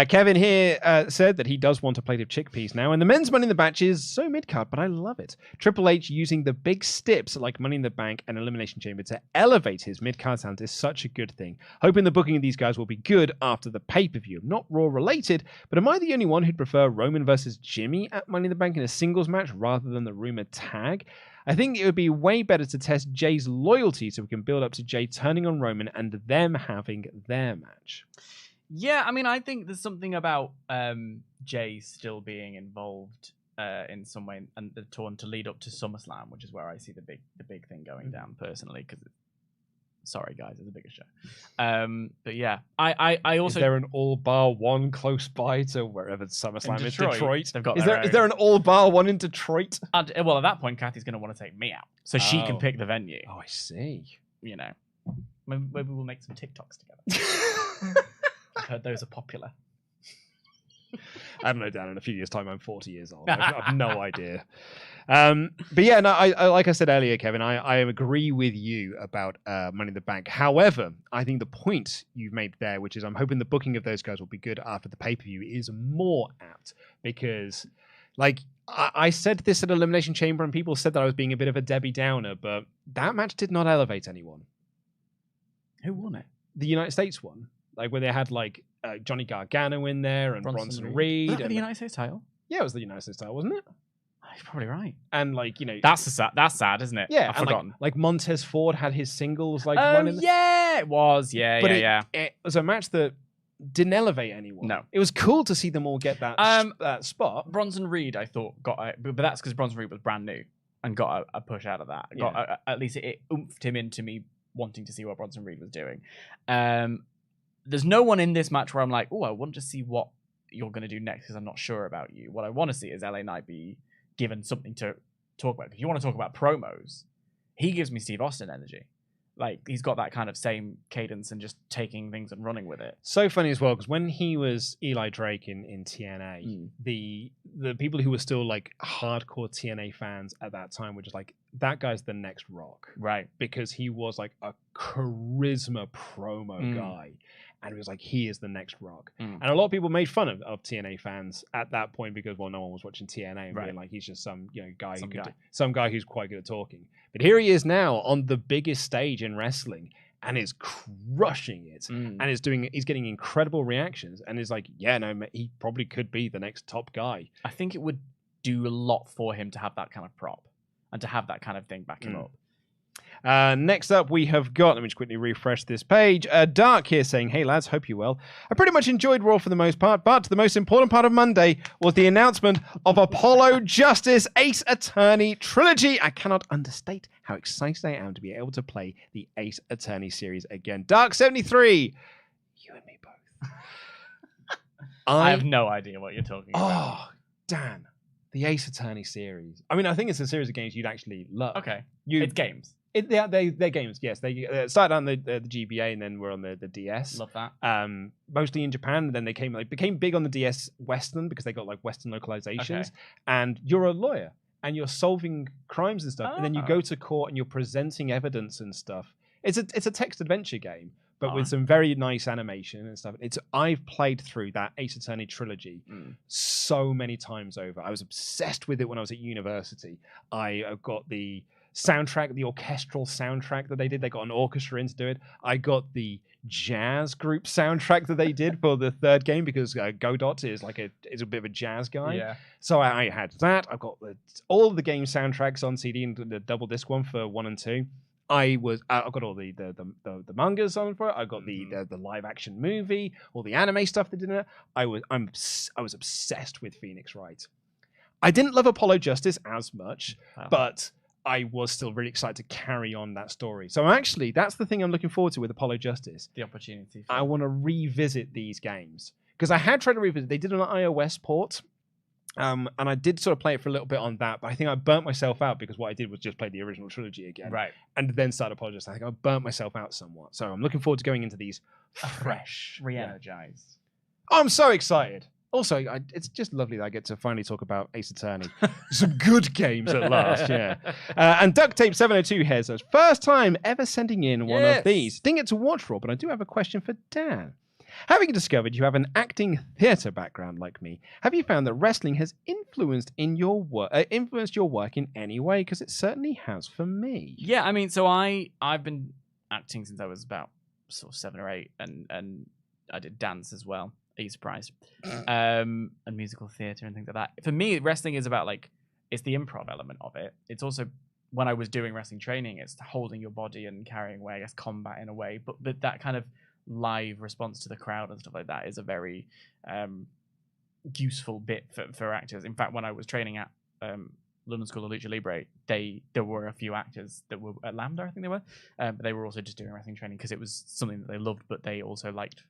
Kevin here said that he does want a plate of chickpeas now, and the men's Money in the Bank is so mid-card, but I love it. Triple H using the big steps like Money in the Bank and Elimination Chamber to elevate his mid-card talent is such a good thing. Hoping the booking of these guys will be good after the pay-per-view. Not Raw related, but am I the only one who'd prefer Roman versus Jimmy at Money in the Bank in a singles match rather than the rumored tag? I think it would be way better to test Jay's loyalty so we can build up to Jay turning on Roman and them having their match. Yeah, I mean, I think there's something about Jay still being involved in some way, and the turn to lead up to SummerSlam, which is where I see the big thing going down personally. Because, sorry guys, it's a bigger show. But yeah, I also is there an all bar one close by to wherever SummerSlam is? Detroit. They've got is there an all bar one in Detroit? Well, at that point, Kathy's going to want to take me out, so she can pick the venue. Oh, I see. Maybe we'll make some TikToks together. I've heard those are popular. I don't know, Dan. In a few years' time, I'm 40 years old. I have no idea. But yeah, no. I like I said earlier, Kevin. I agree with you about Money in the Bank. However, I think the point you've made there, which is I'm hoping the booking of those guys will be good after the pay-per-view, is more apt because, like, I said this at Elimination Chamber, and people said that I was being a bit of a Debbie Downer, but that match did not elevate anyone. Who won it? The United States one, like where they had like Johnny Gargano in there and Bronson Reed. Was that the United States title? Yeah, it was the United States title, wasn't it? You're probably right. And like, you know, that's sad, isn't it? Yeah, I've forgotten. Like Montez Ford had his singles like running. Yeah, it was. Yeah. It was a match that didn't elevate anyone. No, it was cool to see them all get that spot. Bronson Reed, I thought but that's because Bronson Reed was brand new and got a push out of that. At least it oomphed him into me wanting to see what Bronson Reed was doing. There's no one in this match where I'm like, oh, I want to see what you're going to do next because I'm not sure about you. What I want to see is LA Knight be given something to talk about. If you want to talk about promos, he gives me Steve Austin energy. Like, he's got that kind of same cadence and just taking things and running with it. So funny as well, because when he was Eli Drake in TNA, the people who were still like hardcore TNA fans at that time were just like, that guy's the next Rock. Right. Because he was like a charisma promo guy. And it was like, he is the next Rock. And a lot of people made fun of TNA fans at that point because, well, no one was watching TNA and being like, he's just some guy some guy who's quite good at talking. But here he is now on the biggest stage in wrestling and is crushing it and he's getting incredible reactions and is like, yeah, no, he probably could be the next top guy. I think it would do a lot for him to have that kind of prop and to have that kind of thing back him up. Next up, we have got, let me just quickly refresh this page. Dark here saying, hey lads, hope you're well. I pretty much enjoyed Raw for the most part, but the most important part of Monday was the announcement of Apollo Justice Ace Attorney Trilogy. I cannot understate how excited I am to be able to play the Ace Attorney series again. Dark73, you and me both. I have no idea what you're talking about. Oh, Dan, the Ace Attorney series. I mean, I think it's a series of games you'd actually love. Okay, it's games. They're games, yes. They started on the GBA and then were on the DS. Love that. Mostly in Japan, and then they became big on the DS Western because they got like Western localizations. Okay. And you're a lawyer and you're solving crimes and stuff, and then you go to court and you're presenting evidence and stuff. It's a text adventure game, but with some very nice animation and stuff. I've played through that Ace Attorney trilogy so many times over. I was obsessed with it when I was at university. I got the soundtrack, the orchestral soundtrack that they did. They got an orchestra in to do it. I got the jazz group soundtrack that they did for the third game because Godot is a bit of a jazz guy. Yeah. So I had that. I've got all of the game soundtracks on CD and the double disc one for 1 and 2. I've got all the mangas on for it. I got the live action movie, all the anime stuff they did in it. I was obsessed with Phoenix Wright. I didn't love Apollo Justice as much, but I was still really excited to carry on that story. So actually, that's the thing I'm looking forward to with Apollo Justice. The opportunity. I want to revisit these games because I had tried to revisit. They did an iOS port, and I did sort of play it for a little bit on that. But I think I burnt myself out because what I did was just play the original trilogy again, right? And then start Apollo Justice. I think I burnt myself out somewhat. So I'm looking forward to going into these fresh, re-energized. Yeah. I'm so excited. Also, it's just lovely that I get to finally talk about Ace Attorney. Some good games at last, yeah. And DuckTape702 here says, first time ever sending in one of these. Didn't get to watch Raw, but I do have a question for Dan. Having discovered you have an acting theatre background like me, have you found that wrestling has influenced your work in any way? Because it certainly has for me. Yeah, I mean, so I've been acting since I was about sort of 7 or 8, and I did dance as well. Are you surprised? And musical theatre and things like that. For me, wrestling is about it's the improv element of it. It's also, when I was doing wrestling training, it's holding your body and carrying away, I guess, combat in a way. But that kind of live response to the crowd and stuff like that is a very useful bit for actors. In fact, when I was training at London School of Lucha Libre, there were a few actors that were at Lambda, I think they were, but they were also just doing wrestling training because it was something that they loved, but they also liked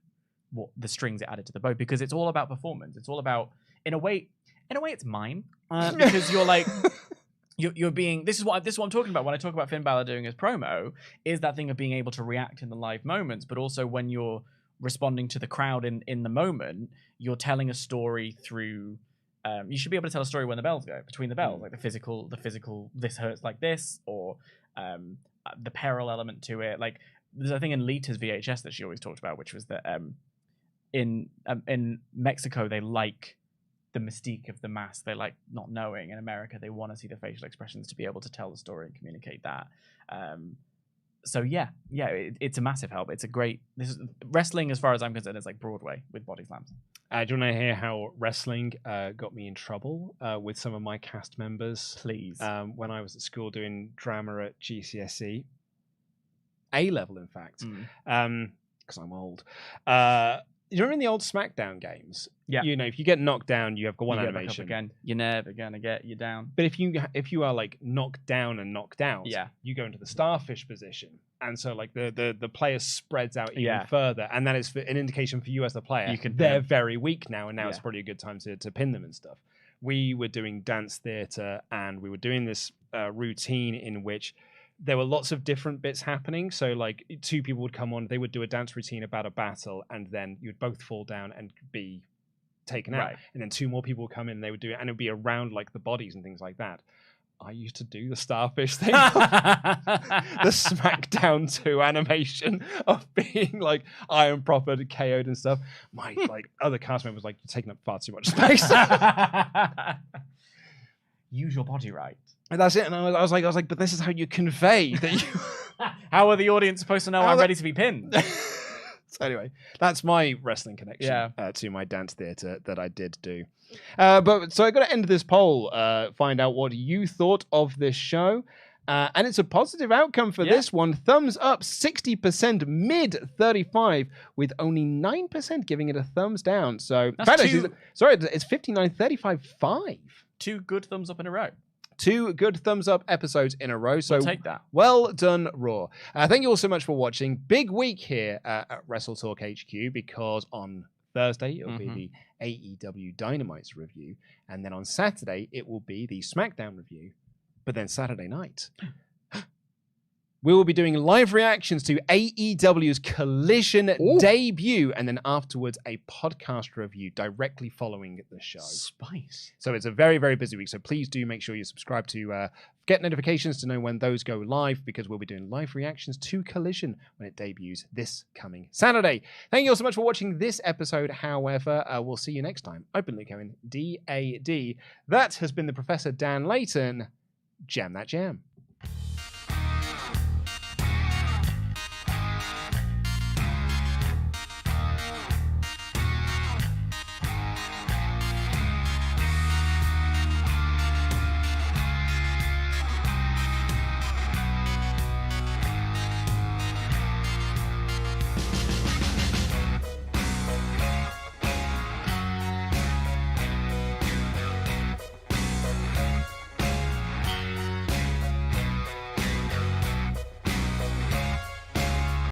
what the strings it added to the bow, because it's all about performance. It's all about, in a way it's mime, because you're like, you're being, this is what I'm talking about when I talk about Finn Balor doing his promo, is that thing of being able to react in the live moments, but also when you're responding to the crowd in the moment. You're telling a story through. You should be able to tell a story when the bells go, between the bells, like the physical. This hurts like this, or the peril element to it. Like there's a thing in Lita's VHS that she always talked about, which was that in Mexico they like the mystique of the mask. They like not knowing. In America, they want to see the facial expressions to be able to tell the story and communicate that. So it's a massive help. It's a great. Wrestling, as far as I'm concerned, is like Broadway with body slams. Do you want to hear how wrestling got me in trouble with some of my cast members? Please. When I was at school doing drama at GCSE, A level, in fact, because I'm old. You remember in the old SmackDown games? Yeah. You know, if you get knocked down, you have got one animation. Again. You're never gonna get you down. But if you are like knocked down and knocked out, yeah, you go into the starfish position, and so like the player spreads out even further, and that is an indication for you as the player. They're very weak now, and now it's probably a good time to pin them and stuff. We were doing dance theater, and we were doing this routine in which there were lots of different bits happening. So like two people would come on, they would do a dance routine about a battle, and then you'd both fall down and be taken out. And then two more people would come in, and they would do it, and it would be around like the bodies and things like that. I used to do the starfish thing, the SmackDown 2 animation of being like Iron Prophet KO'd and stuff. My like other cast members like, you're taking up far too much space. Use your body right. And that's it. And I was like, but this is how you convey that you. How are the audience supposed to know I'm ready to be pinned? So anyway, that's my wrestling connection to my dance theater that I did do. But so I got to end this poll, find out what you thought of this show. And it's a positive outcome for this one. Thumbs up, 60%, mid 35, with only 9% giving it a thumbs down. So it's 59, 35, 5. 2 good thumbs up in a row. 2 good thumbs up episodes in a row. So we'll take that. Well done, Raw. Thank you all so much for watching. Big week here at WrestleTalk HQ, because on Thursday it'll be the AEW Dynamite's review, and then on Saturday it will be the SmackDown review. But then Saturday night, we will be doing live reactions to AEW's Collision debut, and then afterwards a podcast review directly following the show. Spice. So it's a very, very busy week. So please do make sure you subscribe to get notifications to know when those go live, because we'll be doing live reactions to Collision when it debuts this coming Saturday. Thank you all so much for watching this episode. However, we'll see you next time. I've been Luke Owen, DAD. That has been the Professor Dan Layton. Jam that jam.